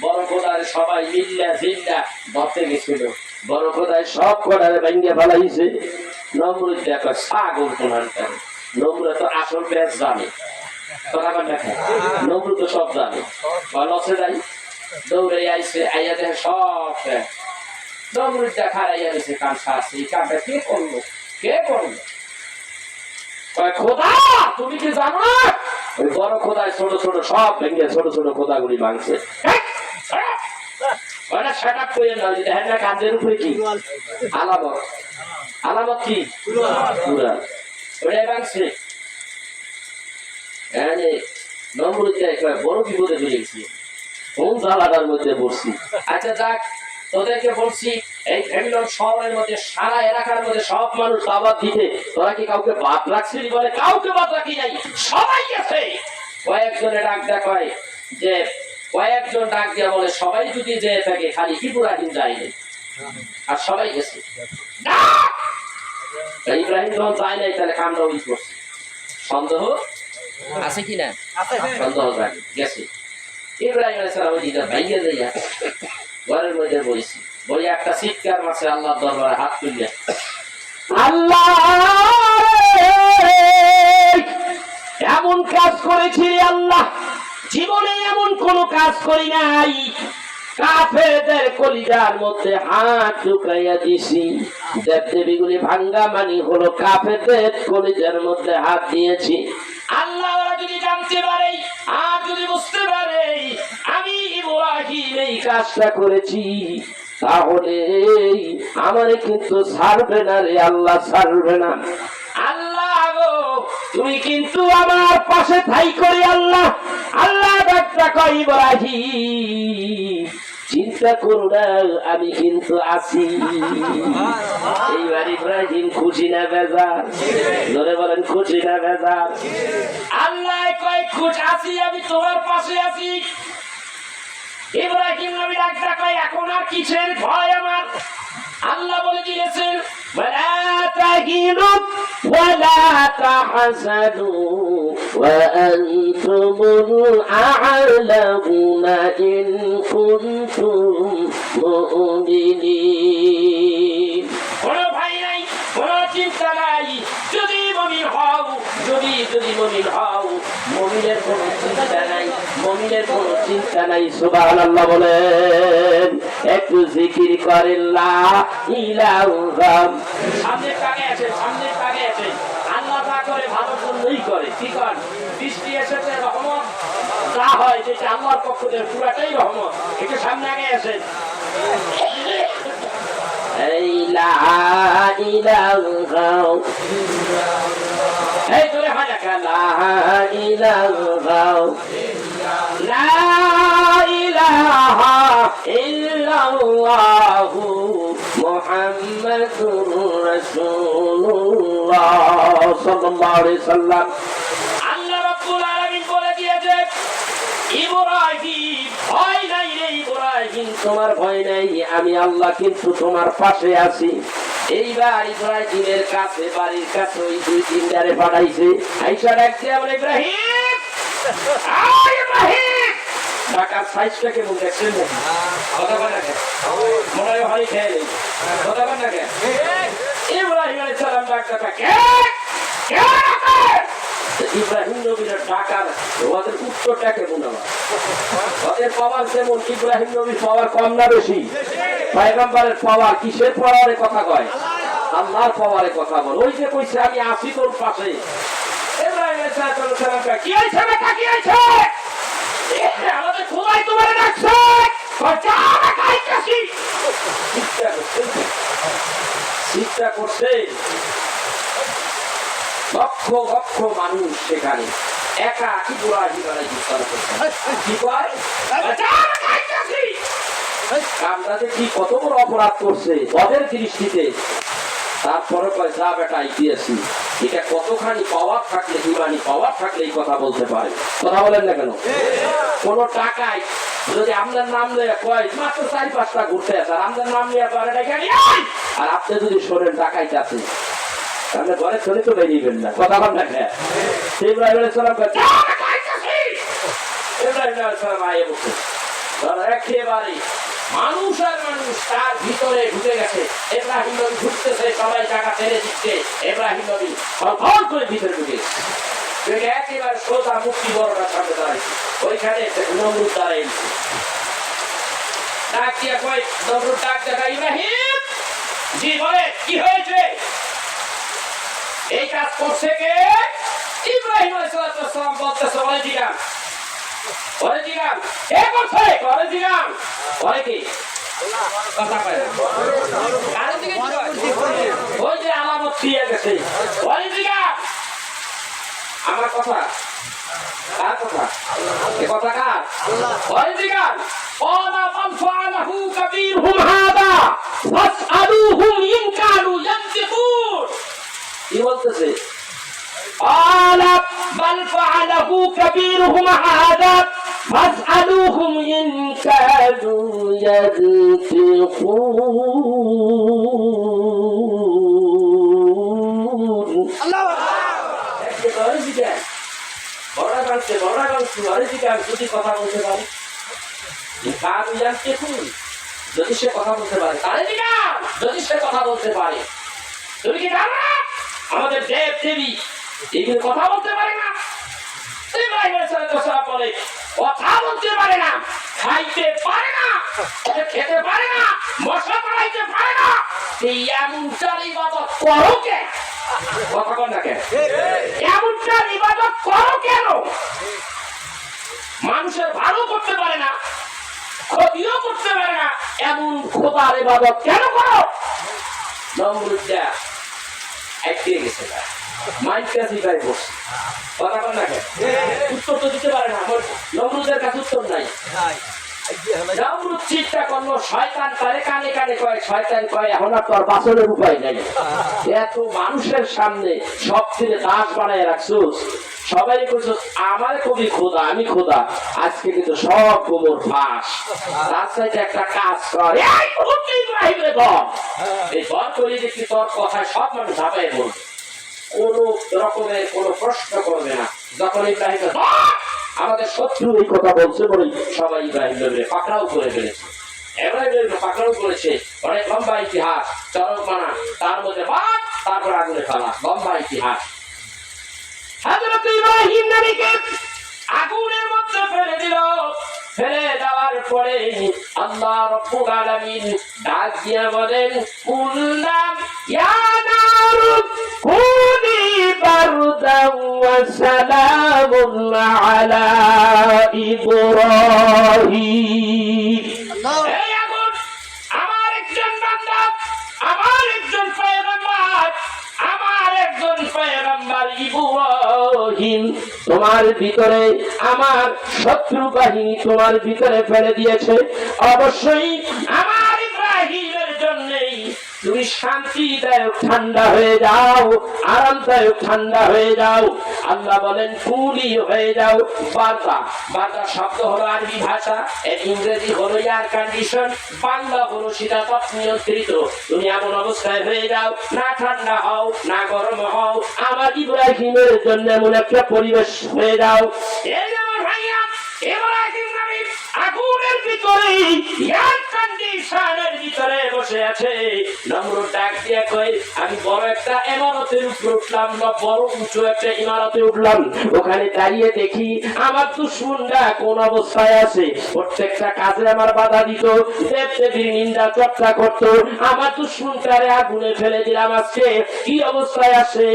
বড় খোদার সবাই মিল্লা জিল্লা ধরতে গেছিল, বড় খোদায় সব কটারে ভাঙিয়া ফেলাইছে। নমরুদ দেখো ছাগল কোনটা, নমরুদ তো আসল বেশ জানে, কথা বল দেখে নমরুদ তো সব জানে। লসে যাই দৌড়ে আইছে, আইয়া দেখে সব নমরুদ দেখা আইয়া গেছে কাম সারছে। এই কামটা কে করলো? খোদা তুমি কি জানো না? ওই বড় খোদায় ছোট ছোট সব ভেঙে ছোট ছোট খোদাগুলি ভাঙছে। সেটআপ করে নাও যে দেখেন না কাঁধের উপরে কি আলামত কি? ওটাই ভাঙছে। নমরুদ বড় বিপদে চলে গেছি, কোন জ্বালাটার মধ্যে পড়ছি। আচ্ছা যাক, তোদেরকে বলছি এই ব্যাবিলন শহরের মধ্যে সারা এলাকার মধ্যে সব মানুষ দাওয়াত দিতে, তোরা কি কাউকে বাদ রাখছিলি? বলে কাউকে বাদ রাখি নাই, সবাই গেছে। কয়েকজনে ডাক দেখায় যে কয়েকজন ডাক দিয়া বলে সবাই যদি যেয়ে থাকে খালি ইব্রাহিম যায়নি, আর সবাই গেছে। ইব্রাহিম যখন যায় নাই তাহলে কামরা উইল করছে। সন্দেহ আছে কিনা? সন্দেহ গেছে। ইব্রাহিম আলাইহিস সালাম ওই দিকে ভাইয়া যাইয়া ঘরের মধ্যে বইছি, বই একটা চিৎকার মারছে আল্লাহর দরবারে হাত তুলিয়া, আল্লাহ এমন কাজ করেছি আল্লাহ, জীবনে এমন কোন কাজ করি নাই। কাফেরদের কলিজার মধ্যে হাত ঢুকাইয়া দিছি। দেবদেবীগুলি ভাঙ্গা মানি হলো কাফেরদের কলিজার মধ্যে হাত দিয়েছি। আল্লাহ যদি জানতে পারে আর যদি বুঝতে পারে আমি ইব্রাহিম এই কাজটা করেছি, তাহলে আমারে কিন্তু ছাড়বে না রে আল্লাহ, ছাড়বে না। আল্লাহ গো তুমি কিন্তু আমার পাশে ঠাই করে আল্লাহ। আল্লাহ ডাক্তার কই ইব্রাহিম চিন্তা করো না, আমি কিন্তু আছি। এইবার ইব্রাহিম খুশি না বেজার? ধরে বলেন খুশি না বেজার? আল্লাহ কয় খুশি আছি, আমি তোমার পাশে আছি। ইব্রাহিম নবী ডাক্তার কয় এখন আর কিসের ভয় আমার? আল্লাহ বলে দিয়েছেন ওয়ালা তাহিনু ওয়ালা তাহসানু ওয়া আনতুমুল আ'লাউনা ইন কুনতুম মুমিনিন। কোনো ভয় নাই, কোনো চিন্তা নাই, যদি মুমিন হও, যদি মুমিন হও, মুমিনের কোনো চিন্তা নাই, মুমিনের কোনো চিন্তা নাই। সুবহানাল্লাহ বলেন, একটু জিকির করেন লা ইলাহা ইল্লাল্লাহ। সামনে কাগে আছে, সামনে কাগে আছে। আল্লাহ যা করে ভালোর জন্যই করে। কি কর বৃষ্টি এসেছে রহমত, যা হয় যেটা আল্লাহর পক্ষ থেকে পুরাটাই রহমত। একটু সামনে আগে আসেন। এই লা ইলাহা এই তোরে হয় না লা ইলাহা লা ইলাহা ইল্লাল্লাহু মুহাম্মাদুর রাসূলুল্লাহ সাল্লাল্লাহু আলাইহি সাল্লাম। আল্লাহ রাব্বুল আলামিন বলে দিয়েছে ইব্রাহিম ভয় নাই রে ইব্রাহিম, তোমার ভয় নাই, আমি আল্লাহ কিন্তু তোমার পাশে আছি। এইবার ইব্রাহিমের কাছে বাড়ির কাছে ওই দুই তিনটারে পাঠাইছে। আইসা ডাকছে বলে ইব্রাহিম, ইব্রাহিম টাকার সাইজটা কেমন দেখছেন? কথা বলে না মনে হয় ভারী খেয়ে নেই, কথা বলে না ইব্রাহিম আলাইহিস সালাম ডাকটা কে ইব্রাহিম নবীর টাকার ওদের উত্তরটা কেমন? আমার ওদের পাওয়ার যেমন ইব্রাহিম নবীর পাওয়ার কম না বেশি? পয়গম্বরের পাওয়ার কিসের পাওয়ারে কথা কয়? আল্লাহর পাওয়ারে কথা বল। ওই যে কইছে আমি আসি তোর পাশে। ইব্রাহিম আলাইহিস সালাম কি হইছে? কি হইছে? আমাদের খোদাই তোমার ডাকছে, বাঁচানা খাইতেছি। চিন্তা করছে লক্ষ লক্ষ মানুষ সেখানে একা কি ইব্রাহিম আলাইহিস সালাম কি কয়, বাঁচানা খাইতেছি। কামরাতে কি কত বড় অপরাধ করছে ওদের দৃষ্টিতে, তারপরে কয় যা বেটা দিয়েছি। এটা কতখানি পাওয়ার থাকলে, ইমানি পাওয়ার থাকলে এই কথা বলতে পারে। কথা বলেন না কেন? কোন টাকায় যদি আমাদের নাম নিয়ে কয় মাত্র 4-5টা ঘুরতে আছে, আর আমাদের নাম নিয়ে পারে আর আপনি যদি শোনেন টাকাইতে আছে, তাহলে ঘরে চলে তো বেরিয়েবেন না। কথা বল না কেন? ইব্রাহিম আলাইহিস সালাম কয় ইব্রাহিম আলাইহিস সালাম আয়ে বলছে একেবারে মানুষ আর মানুষ তার ভিতরে ঢুকে গেছে। ইব্রাহিম নবী ঢুকতেছে, সবাই টাকা ফেলে দিচ্ছে, ইব্রাহিম নবী ফল করে ভিতরে ঢুকে একেবারে সোজা মুক্তি বড়টার সামনে দাঁড়াইছে। ওইখানে নমরুদ দাঁড়াইছে, ডাক দিয়া কয়, নমরুদ ডাক দেখা, ইব্রাহিম জি বলে কি হয়েছে? এই কাজ করছে কে? ইব্রাহিম আলাইহিস সালাম বলতেছে, বলে দিলাম ওরে দিলাম এ করছে, করে দিলাম ওরে কি কথা কয় কার দিকে ওই যে আলামত দিয়ে গেছে, ওরে দিলাম। আমার কথা কার কথা? এ কথা কার? ওরে দিলাম। ওয়া মান ফাআলাহু কাবীরহুম হাদা ফাসআলুহুম ইন কানু ইয়ানতিকুন। কি বলতেছে? আলা বাল ফাআলাহু কাবীরহুম হাদা فاسألوهم إن كانوا ينطقون الله যদি কথা বলতে পারে, যদি সে কথা বলতে পারে, যদি সে কথা বলতে পারে, তুমি কি জানো আমাদের দেব দেবী এগুলো কথা বলতে পারে না? বলে কথা বলতে পারে না, খাইতে পারে না, খেতে পারে না, মশলা বানাইতে পারে না, এমনটার ইবাদত করো কেন? কথা বল না কেন? এমনটার ইবাদত করো কেন? মানুষের ভালো করতে পারে না, ক্ষতিও করতে পারে না, এমন খোদার ইবাদত কেন করো? নমরুদটা একটে গেছে না, মাইন্ডটা শিকারে বসে। কথা বল না কেন? উত্তর তো দিতে পারে না, নমরুদের কাছে উত্তর নাই। নমরুদ চিন্তা করলো, শয়তান তারে কানে কানে কয়, শয়তান কয় এখন আর তোর বাঁচনের উপায় নাই, এত মানুষের সামনে সব ছেলে দাস বানায় রাখছুস, সবাই করছো আমার কবি খোদা, আমি খোদা, আজকে কিন্তু সব গোবর ফাঁস। তার সাথে একটা কাজ কর, এই বর করে দেখি তোর কথায় সব মানুষ ঝাঁপাই বলবে, কোন রকমের কোন প্রশ্ন করবে না। যখন ইব্রাহিম আমাদের শত্রু এই কথা বলছে বলে সবাই ইব্রাহিম নবীকে পাকড়াও করে ফেলেছে। ইব্রাহিম নবীকে পাকড়াও করেছে, অনেক লম্বা ইতিহাস, চরক মানা, তার মধ্যে বাদ, তারপর আগুনে ফেলা, লম্বা ইতিহাস। হযরত ইব্রাহিম নবীকে আগুনের মধ্যে ফেলে দিল। ফেলে দেওয়ার পরে আল্লাহ রাব্বুল আলামিন ডাক দিয়ে বলেন, কুল্লাম ইয়া নারু কুনি বারদান ওয়া সালামুন আলা ইব্রাহিম। এই আগুন আমার একজন বান্দা, আমার একজন পয়গম্বর, আমার একজন পয়গম্বর ইব্রাহিম, তোমার ভিতরে আমার শত্রু বাহিনী তোমার ভিতরে ফেলে দিয়েছে, অবশ্যই আমার ইব্রাহিমের জন্যই তুমি শান্তিদায়ক ঠান্ডা হয়ে যাও, আরামদায়ক ঠান্ডা হয়ে যাও। আল্লাহ বলেন কুলি হয়ে যাও। বার্তা, বার্তা শব্দ হলো আরবি ভাষা, এর ইংরেজি হলো এয়ার কন্ডিশন, বাংলা হলো শীতাতপ নিয়ন্ত্রিত। তুমি এমন অবস্থায় হয়ে যাও, না ঠান্ডা হও না গরম হও, আমার ইব্রাহিমের জন্য এমন একটা পরিবেশ হয়ে যাও। এই আমার ভাইয়া ইব্রাহিম নবী আগুনের ভিতরে এয়ার কন্ডিশনের ভিতরে বসে আছে। নমরুদ ডাক দিয়ে কয়, আমি বড় একটা ইমারতের উপরে উঠলাম, বা বড় উঁচু একটা ইমারতে উঠলাম। ওখানে দাঁড়িয়ে দেখি আমার দুশমনরা কোন অবস্থায় আছে। প্রত্যেকটা কাজে আমার বাধা দিত, দেব দেবীর নিন্দা চর্চা করত। আমার দুশমনটারে আগুনে ফেলে দিলাম, আজকে কি অবস্থায় আছে,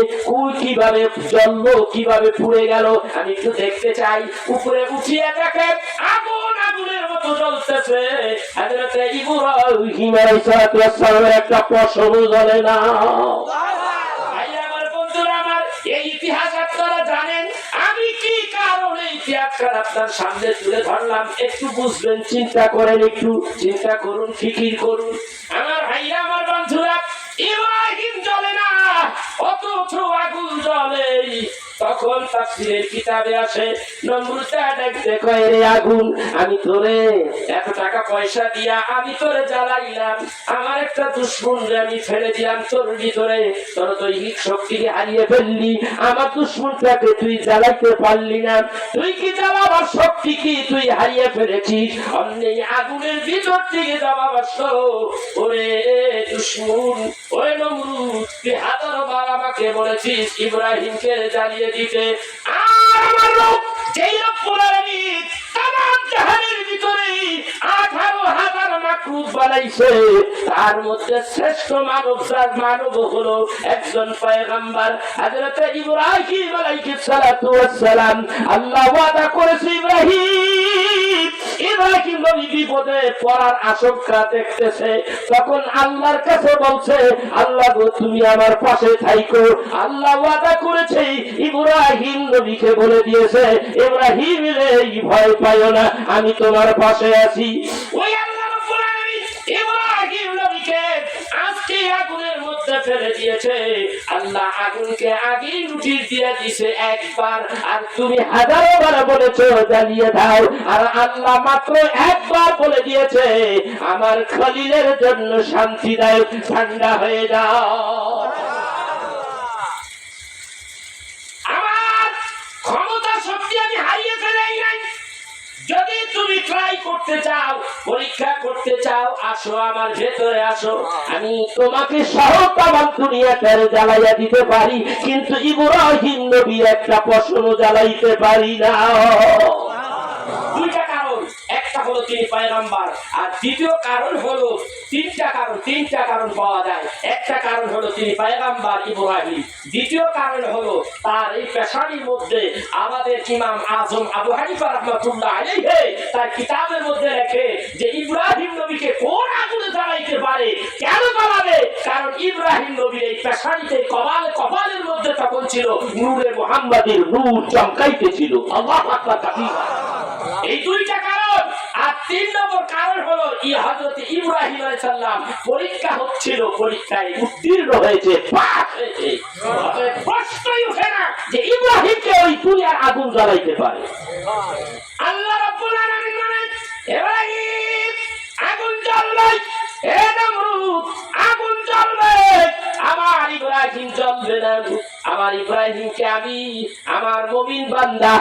কিভাবে জ্বললো, কিভাবে পুড়ে গেল, আমি একটু দেখতে চাই। উপরে উঠিয়ে দেখে আগুন আগুনের মতো জ্বলতেছে। হযরত ইব্রাহিম আলাইহিস সালামের একটা পশমও জ্বলে না। ভাইরা আমার, বন্ধুরা আমার, এই ইতিহাস আপনারা জানেন। আমি কি কারণে ইতিহাসটা আপনার সামনে তুলে ধরলাম, একটু বুঝবেন, চিন্তা করেন, একটু চিন্তা করুন, ফিকির করুন। আমার ভাইরা আমার, বন্ধুরা, ইব্রাহিম জ্বলে না, অথচ আগুন জ্বলে। তখন তাফসীরের কিতাবে আসে, নমরুদা দেখতে কয়, রে আগুন, আমি তোরে এত টাকা পয়সা দিয়া আমি তোরে জ্বালাইলাম, আমার একটা দুশমনরে আমি ফেলে দিলাম তোর ভিতরে, তোর দৈহিক শক্তিকে হারিয়ে ফেললি, আমার দুশমনটাকে তুই জ্বালাইতে পারলি না, তুই কি জ্বালাবার শক্তি কি তুই হারিয়ে ফেলেছিস, অমনি আগুনের ভিতর থেকে জবাব আসলো, ওরে দুশমন, ওরে নমরুদ, তুই হাজারবার আমাকে বলেছিস ইব্রাহিমকে জ্বালিয়ে দিতে, আর আমার লোক যেই রব্বুল আলামিন তামাম জাহানের ভিতরে 18,000 মাকলুক বানাইছে, তার মধ্যে শ্রেষ্ঠ মানব হলো একজন পয়গম্বর হযরত ইব্রাহিম আলাইহিস সালাতু ওয়াস সালাম। আল্লাহ ওয়াদা করেছে, ইব্রাহিম নবী বিপদে পড়ার আশঙ্কা দেখতেছে, তখন আল্লাহর কাছে বলছে, আল্লাহ গো, তুমি আমার পাশে থাইকো। আল্লাহ ওয়াদা করেছে, ইব্রাহিম নবীকে বলে দিয়েছে, ইব্রাহিম রে, ভয় পাইও না, আমি তোমার পাশে আছি। ওই আল্লাহ রাব্বুল আলামিন ইব্রাহিম নবীকে আজকে আগুনের মধ্যে ফেলে দিয়েছে। আল্লাহ আগুনকে আগেই নোটিশ দিয়ে দিয়েছে একবার, আর তুমি হাজারোবার বলেছো জ্বালিয়ে দাও, আর আল্লাহ মাত্র একবার বলে দিয়েছে, আমার খলিলের জন্য শান্তিদায়ক ঠান্ডা হয়ে যাও। আমার ক্ষমতা শক্তি আমি হারিয়ে ফেলাই নাই। যদি তুমি ট্রাই করতে চাও, পরীক্ষা করতে চাও, আসো আমার ভেতরে আসো, আমি তোমাকে সহতামাম দুনিয়াটারে জ্বালাইয়া দিতে পারি, কিন্তু ইব্রাহিম নবীর একটা পশমও জ্বালাইতে পারি না। দুইটা কারণ, একটা হলো তিনি পয়গম্বর, আর দ্বিতীয় কারণ হলো তিনটা কারণ পাওয়া যায়। একটা কারণ হলো তিনি পয়গম্বর ইব্রাহিম, দ্বিতীয় কারণ হলো তার এই পেশানির মধ্যে আমাদের ইমাম আজম আবু হানিফা রাহমাতুল্লাহ আলাইহি তার কিতাবের মধ্যে লেখে যে ইব্রাহিম নবীকে কোন আগুনে জ্বালাইতে পারে, কেন জ্বালাবে, কারণ ইব্রাহিম নবীর এই পেশানিতে কপালের মধ্যে তখন ছিল নূরে মুহাম্মাদের নূর চমকাইতেছিল। আল্লাহু আকবার, তাকবীর। এই দুইটা কারণ। আর তিন নম্বর কারণ হলো হযরত ইব্রাহিম আলাইহিস সালাম পরীক্ষা হচ্ছিল, পরীক্ষায় উত্তীর্ণ হয়েছে, পাস হয়েছে। প্রশ্নই ওঠে না যে ইব্রাহিমকে ওই দুনিয়ার আগুন জ্বালাইতে পারে। আল্লাহ রাব্বুল আলামিন বলেন, ইব্রাহিম আগুন জ্বলবে, হে নমরুদ আগুন জ্বলবে, আমার ইব্রাহিম জ্বলবে না। আমার ইব্রাহিমকে আমি আমার মুমিন বান্দা,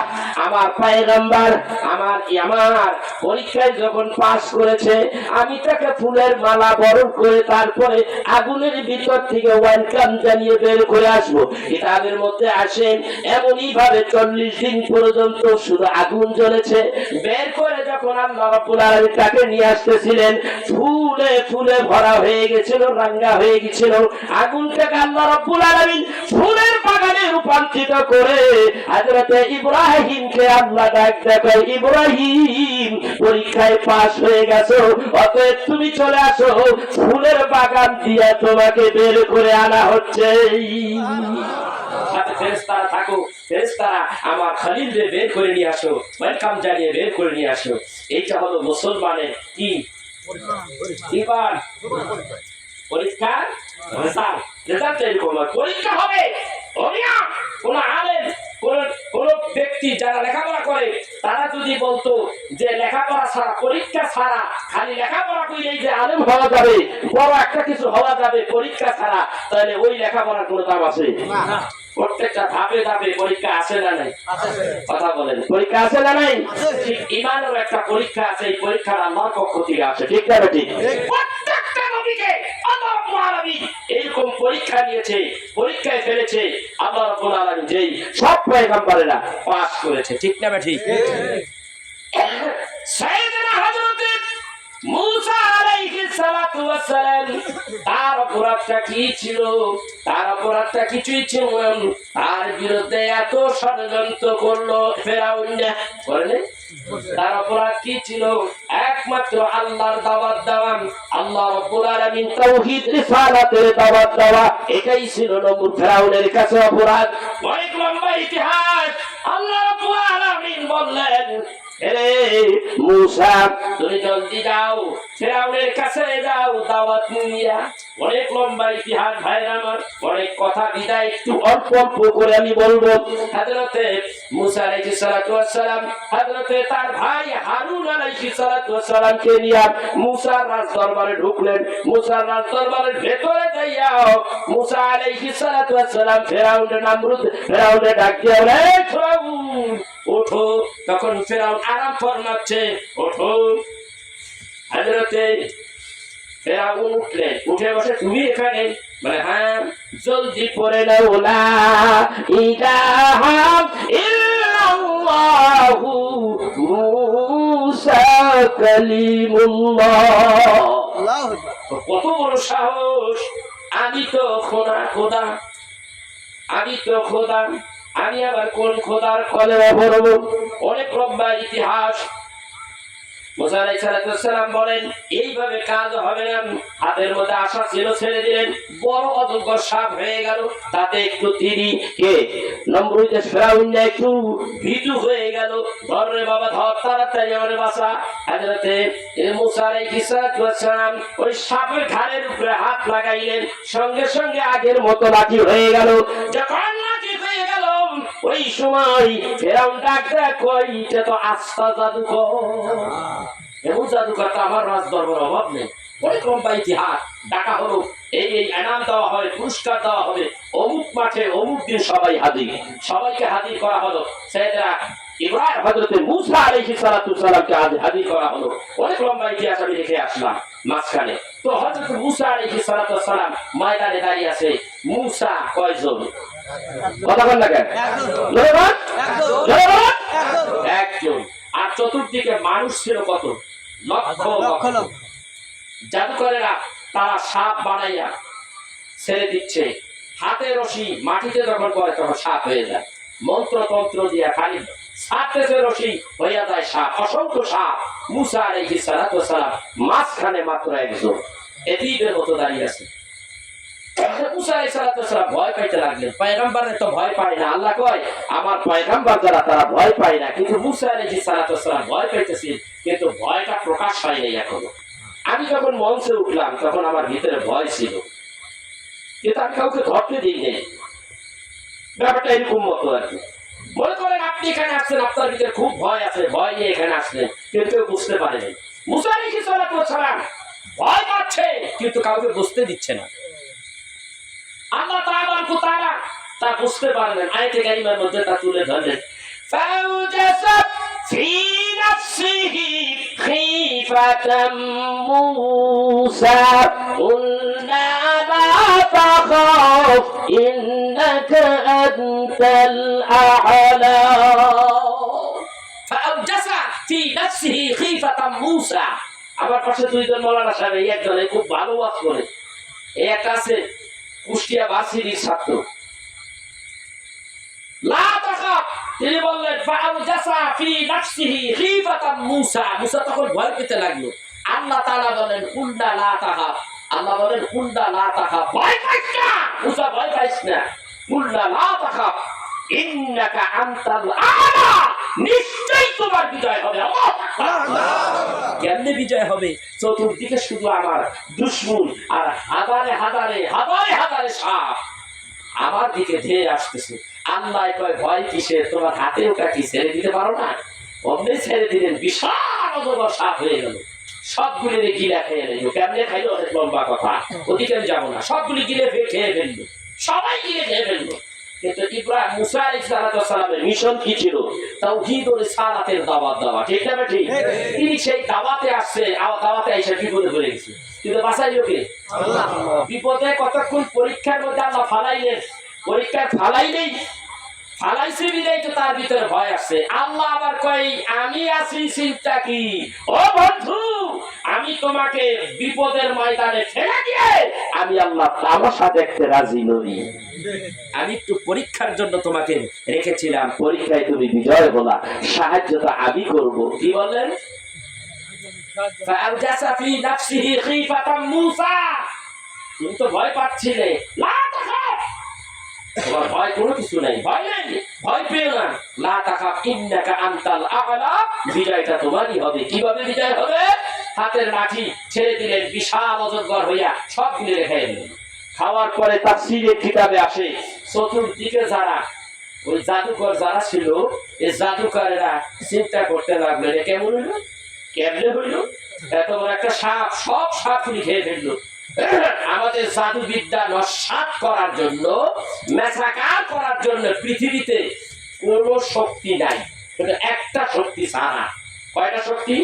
আমার পয়গম্বর, আমার পরীক্ষায় যখন পাস করেছে, আমি তাকে ফুলের মালা বরণ করে তারপরে আগুনের ভিতর থেকে ওয়েলকাম জানিয়ে বের করে আসবো। কিতাবের মধ্যে আসেন এমনই ভাবে 40 দিন পর্যন্ত শুধু আগুন জ্বলেছে। বের করে যখন আল্লাহ রাব্বুল আলামিন তাকে নিয়ে আসতেছিলেন, ফুলে ফুলে ভরা হয়ে গেছিল, রাঙ্গা হয়ে গেছিল। আগুনটাকে আল্লাহ রাব্বুল আলামিন ফুলের বাগানে রূপান্তরিত করে হযরত ইব্রাহিমকে আল্লাহ ডাক দেয়, ইব্রাহিম পরীক্ষায় পাস হয়ে গেছো, অতএব তুমি চলে আসো, ফুলের বাগান দিয়ে তোমাকে বের করে আনা হচ্ছে। ফেরেশতারা থাকো, ফেরেশতারা আমার খলিলকে বের করে নিয়ে আসো, ওয়েলকাম জানিয়ে বের করে নিয়ে আসো। এইটা হলো মুসলমানের কি ইমান, পরীক্ষা রেজাল্ট। রেজাল্ট এরকম পরীক্ষা হবে। কোন আলেম, কোন ব্যক্তি যারা লেখাপড়া করে, তারা যদি বলতো যে লেখাপড়া ছাড়া, পরীক্ষা ছাড়া, খালি লেখাপড়া করলেই যে আলেম হওয়া যাবে, বড় একটা কিছু হওয়া যাবে পরীক্ষা ছাড়া, তাহলে ওই লেখাপড়ার কোনো দাম আছে? প্রত্যেকটা ধাপে ধাপে পরীক্ষা আছে না নাই? কথা বলেন, পরীক্ষা আছে না নাই? ঠিক ইমানের একটা পরীক্ষা আছে, এই পরীক্ষাটা আল্লাহর পক্ষ থেকে আছে, ঠিক না ঠিক? প্রত্যেকটা নবীকে আল্লাহ রাব্বুল আলামিন এরকম পরীক্ষা নিয়েছে, পরীক্ষায় ফেলেছে। আল্লাহ রাব্বুল আলামিন যেই সব পয়গম্বরেরা পাস করেছে, ঠিক না ঠিক? সাইয়েদনা হযরত মূসা আলাইহিস সালাতু ওয়াস সালাম, তার অপরাধটা কি ছিল? তার অপরাধটা কিছুই ছিল না। তার বিরুদ্ধে এত ষড়যন্ত্র করলো ফেরাউন, বলেন তার অপরাধ কি ছিল? একমাত্র আল্লাহর দাওয়াত দেওয়া, আল্লাহ রাব্বুল আলামিন তাওহীদ রিসালাতের দাওয়াত দেওয়া, এটাই ছিল নমরুদ ফেরাউনের কাছে অপরাধ। অনেক লম্বা ইতিহাস। আল্লাহ রাব্বুল আলামিন বললেন, হে মূসা, তুমি জলদি যাও, ফেরাউনের কাছে যাও দাওয়াত নিয়া। অনেক লম্বা ইতিহাস ভাইরা আমার, অনেক কথা বিদায় একটু অল্প অল্প করে আমি বলবো। হযরতে মূসা আলাইহিস সালাতু ওয়াস সালাম হযরতে তার ভাই হারুন আলাইহিস সালাতু ওয়াস সালামকে নিয়ে মূসার রাজ দরবারে ঢুকলেন। মূসার রাজ দরবারের ভেতরে যাইয়া মূসা আলাইহিস সালাতু ওয়াস সালাম ফেরাউনের ফেরাউনের ডাক দিয়ে বলে, ফেরাউন ওঠো। তখন ফেরাউন আরাম ফরমাচ্ছে, ওঠো। হযরতে ফেরাউন উঠলেন, উঠে বসে, তুমি এখানে? মানে হ্যাঁ। জলদি পড়ে নাও, লা ইলাহা ইল্লাল্লাহু মূসা কালিমুল্লাহ। কত বড় সাহস! আমি তো খোদা, আমি তো খোদা, আমি আবার কোন খোদার কলেমা পড়ব? অনেক লম্বা ইতিহাস। মুসা আলাইহিস সালাম বলেন, এইভাবে কাজ হবে না। হাতের মধ্যে আশা ছিল, ছেড়ে দিলেন। বড় অযোগ্য সাপ হয়ে গেল। তাতে একটু তিনি কে নমরুদের ফেরাউন একটু ভীতু হয়ে গেল। ধর রে বাবা, ধর, তাড়াতাড়ি আমারে বাঁচা। হযরতে মুসা আলাইহিস সালাম ওই সাপের ঘাড়ের উপরে হাত লাগাইলেন, সঙ্গে সঙ্গে আগের মতো লাঠি হয়ে গেল। যখন লাঠি হয়ে গেল, ওই সময় ফেরাউন ডাকটা কই, এটা তো আস্থা জাদুকর। এমন জাদুকর তো আমার রাজ দরবার অভাব নেই। অনেক লম্বা ইতিহাস। ডাকা হলো, এই এনাম দেওয়া হয়, পুরস্কার দেওয়া হবে, অমুক মাঠে অমুক দিন সবাই হাজির। সবাইকে হাজির করা হলো। সাইয়েদনা ইব্রাহিম হযরতে মূসা আলাইহিস সালাতু সালামকে হাজির করা হলো। অনেক লম্বা ইতিহাস আমি লিখে আসলাম মাঝখানে। তো হযরত মূসা আলাইহিস সালাতু সালাম ময়দানে দাঁড়িয়ে আছে। মূসা কয়জন? কথা বল না কেন? একজন। আর চতুর্দিকে মানুষ ছিল কত? লক্ষ লক্ষ। জাদুকরেরা তারা সাপ বানাইয়া ছেড়ে দিচ্ছে। হাতে রশি মাটিতে যখন করে তখন সাপ হয়ে যায়। মন্ত্র তন্ত্র দিয়া খালি ছাড়তেছে, রশি হইয়া যায় সাপ, অসংখ্য সাপ। মূসা আলাইহিস সালাতু সালাম মাঝখানে মাত্র একজন এতিমের মতো দাঁড়িয়ে আছে। মূসা আলাইহিস সালাতু সালাম ভয় পাইতে লাগলেন। পয়গম্বরের তো ভয় পায় না। আল্লাহ কয়, আমার পয়গম্বর যারা তারা ভয় পায় না। কিন্তু মূসা আলাইহিস সালাতু সালাম ভয় পাইতেছেন, কিন্তু ভয়টা প্রকাশ পায় নাই এখনো। আমি যখন মঞ্চে উঠলাম তখন আমার ভিতরে ভয় ছিল, কিন্তু আমি কাউকে ধরতে দিই নেই। ব্যাপারটা এরকম মতো আর কি। মনে করেন আপনি এখানে আসছেন, আপনার ভিতরে খুব ভয় আছে, ভয় নিয়ে এখানে আসলেন, কিন্তু কেউ বুঝতে পারেনি। মূসা আলাইহিস সালাতু সালাম ভয় পাচ্ছে, কিন্তু কাউকে বুঝতে দিচ্ছে না। আল্লাহ তাআলা তা বুঝতে পারলেন। আয়াতে কারিমার মধ্যে তা তুলে ধরলেন। ফাওজাসা ফি নাফসিহি খিফাতাম মূসা কুলনা লা তাখাফ ইন্নাকা আনতাল আ'লা। ফাওজাসা ফি নাফসিহি খিফাতাম মূসা। আমার পাশে দুইজন মাওলানা সাহেব, একজনে খুব ভালো ওয়াজ করে, এই একটা আছে কুষ্টিয়া ভার্সিটির ছাত্র। লা তাখাফ, তিনি বললেন ফাওজাসা ফি নাফসিহি খিফাতাম মূসা। মূসা তখন ভয় পেতে লাগলো। আল্লাহ তাআলা বলেন কুলনা লা তাখাফ। আল্লাহ বলেন কুলনা লা তাখাফ, ভয় পাইস না মূসা, ভয় পাইস না। কুলনা লা তাখাফ ইন্নাকা আনতাল আ'লা, নিশ্চয়ই তোমার বিজয় হবে। আল্লাহু আকবার। কেমনে বিজয় হবে? চতুর্দিকে শুধু আমার দুশমন আর হাজারে হাজারে হাজারে হাজারে সাপ আমার দিকে ধেয়ে আসতেছে। আল্লাহ কয়, ভয় কিসে? তোমার হাতে ওটা কি ছেড়ে দিতে পারো না? অমনি ছেড়ে দিলেন, বিশাল অজগর সাপ হয়ে গেল। সবগুলি গিলে খেয়ে নিল। কেমনে খাইলো? অনেক লম্বা কথা, ওদিকে আমি যাবো না। সবগুলি গিলে খেয়ে ফেললো, সবাই গিলে খেয়ে ফেললো। কিন্তু ইব্রাহিম মুসা আলাইহিস সালামের মিশন কি ছিল? তাওহীদ ও রিসালাতের দাওয়াত দেওয়া, ঠিক না ঠিক? তিনি সেই দাওয়াতে আসছে, দাওয়াতে এসে বিপদে পড়ে গেছে, কিন্তু বাঁচাইলো কে? আল্লাহ। বিপদে কতক্ষণ পরীক্ষার মধ্যে আল্লাহ ফালাইলেন, পরীক্ষার ফালাইলেই ফালাইছে বিদায় তো তার ভিতরে ভয় আসছে। আল্লাহ আবার কই আমি আছি, চিন্তা কি? ও বন্ধু, আমি তোমাকে বিপদের ময়দানে ফেলে দিয়ে আমি আল্লাহ তামাশা দেখতে রাজি নই। আমি একটু পরীক্ষার জন্য তোমাকে রেখেছিলাম, পরীক্ষায় তুমি বিজয় হলা, সাহায্য তো আমি করব। কি বললেন? ফাআওজাসা ফি নাফসিহি খিফাতাম মূসা, তুমি তো ভয় পাচ্ছিলে, লা তাখাফ, তোমার ভয় কোনো কিছু নাই, ভয় নাই, ভয় পেও না, লা তাখাফ ইন্নাকা আনতাল আ'লা, বিজয়টা তোমারই হবে। কিভাবে বিজয় হবে? হাতের লাঠি ছেড়ে দিলেন, বিশাল অজগর হইয়া সবগুলো রেখে দিলেন। খাওয়ার পরে তাফসীরের কিতাবে আসে চতুর্দিকে যারা ওই জাদুকর যারা ছিল, এই জাদুকরেরা চিন্তা করতে লাগলো এটা কেমন হইলো, কেমনে হইলো, এত বড় একটা সাপ, সব সাপগুলি খেয়ে ফেললো। আমাদের জাদুবিদ্যা নস্যাৎ করার জন্য, মেছাকার করার জন্য পৃথিবীতে কোন শক্তি নাই, কিন্তু একটা শক্তি ছাড়া। কয়টা শক্তি?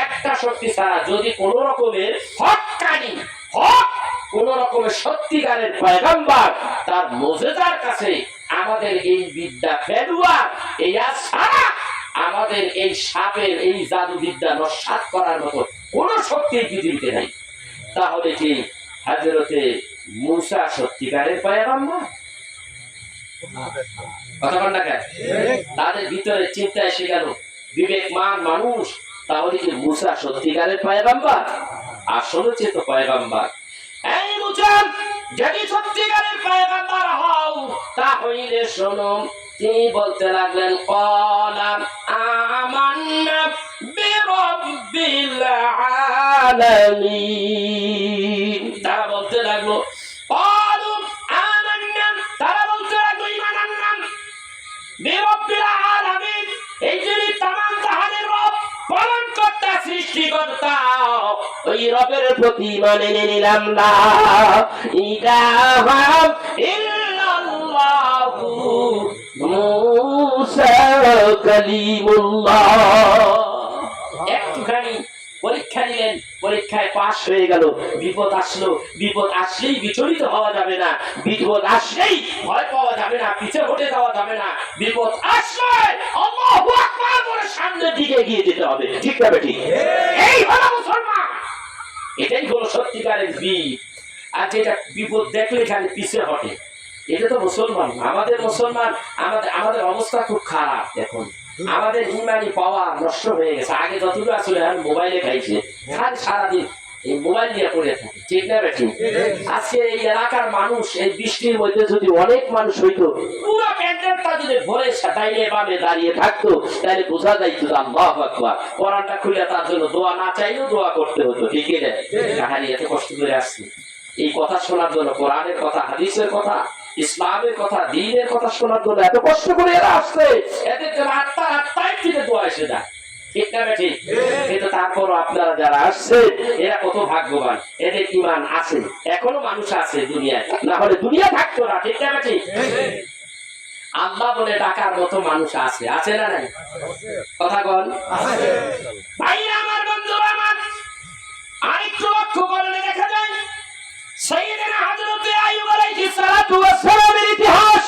একটা শক্তি ছাড়া। যদি কোন রকমের হক্কানি হক, কোন রকমের সত্যিকারের পয়গম্বর তার মুজিজার কাছে আমাদের এই বিদ্যা ফেলুয়া এই ছাড়া আমাদের এই সাপের এই জাদুবিদ্যা নস্যাৎ করার মতো কোন শক্তি পৃথিবীতে নাই। তাহলে কি হযরতে মূসা সত্যিকারের পয়গম্বর? কথা বল না কেন? তাদের ভিতরে চিন্তা এসে গেল, বিবেকমান মানুষ, তাহলে কি মূসা সত্যিকারের পয়গম্বর? আসলে সে তো পয়গম্বর। এই মূসা যদি সত্যিকারের পয়গম্বর হও, তাহলে শোনো, তিনি বলতে লাগলেন ক্বালা আমান্না বিরাব্বিল আলামিন। তারা বলতে লাগলো ক্বালু আমান্না, তারা বলতে লাগলো ঈমান আনলাম বিরাব্বিল আলামিন, এই যিনি तमाम জাহানের রব, পালনকর্তা, সৃষ্টিকর্তা, ওই রবের প্রতি ঈমান এনে নিলাম। লা ইলাহা ইল্লাল্লাহু মূসা কালিমুল্লাহ। একটুখানি পরীক্ষা নিলেন, পরীক্ষায় পাশ হয়ে গেল। বিপদ আসলো, বিপদ আসলেই বিচলিত হওয়া যাবে না, বিপদ আসলেই ভয় পাওয়া যাবে না, পিছে হটে যাওয়া যাবে না। বিপদ আসলে আল্লাহু আকবার বলে সামনের দিকে এগিয়ে যেতে হবে, ঠিক না ঠিক? এই হলো মুসলমান, এটাই হলো সত্যিকারের বীর। আর যেটা বিপদ দেখলে খালি পিছে হটে, এটা তো মুসলমান। আমাদের মুসলমান, আমাদের অবস্থা খুব খারাপ। এখন আমাদের ইমানি পাওয়ার নষ্ট হয়ে গেছে। আগে যতটুকু আসলে মোবাইলে খাইছে, খালি সারাদিন এই মোবাইল নিয়ে পড়ে থাকে, ঠিক না বেঠি? আজকে এই এলাকার মানুষ এই বৃষ্টির মধ্যে যদি অনেক মানুষ হইতো, পুরো প্যান্ডেলটা যদি ভরে ডাইনে বামে দাঁড়িয়ে থাকতো, তাহলে বোঝা যাইতো আল্লাহু আকবার। কোরআনটা খুলে তার জন্য দোয়া না চাইলেও দোয়া করতে হতো, ঠিক না? কাহারি এত কষ্ট করে আসছে এই কথা শোনার জন্য, কোরআনের কথা, হাদিসের কথা, ইসলামের কথা, দ্বীনের কথা শোনার জন্য এত কষ্ট করে এরা আসছে। এদের জন্য আত্মায় থেকে দোয়া এসে যায়, ঠিক না ঠিক? কিন্তু তারপরও আপনারা যারা আসছে, এরা কত ভাগ্যবান, এদের ঈমান আছে, এখনো মানুষ আছে দুনিয়ায়, না হলে দুনিয়া থাকতো না, ঠিক না ঠিক? আল্লাহ বলে ডাকার মতো মানুষ আছে, আছে না নাই? কথা বল। ভাই আমার, বন্ধু আমার, আরেকটু লক্ষ্য করলে দেখা যায় সাইয়েদনা হযরত আইয়ুব আলাইহিস সালাতু ওয়াস সালামের ইতিহাস।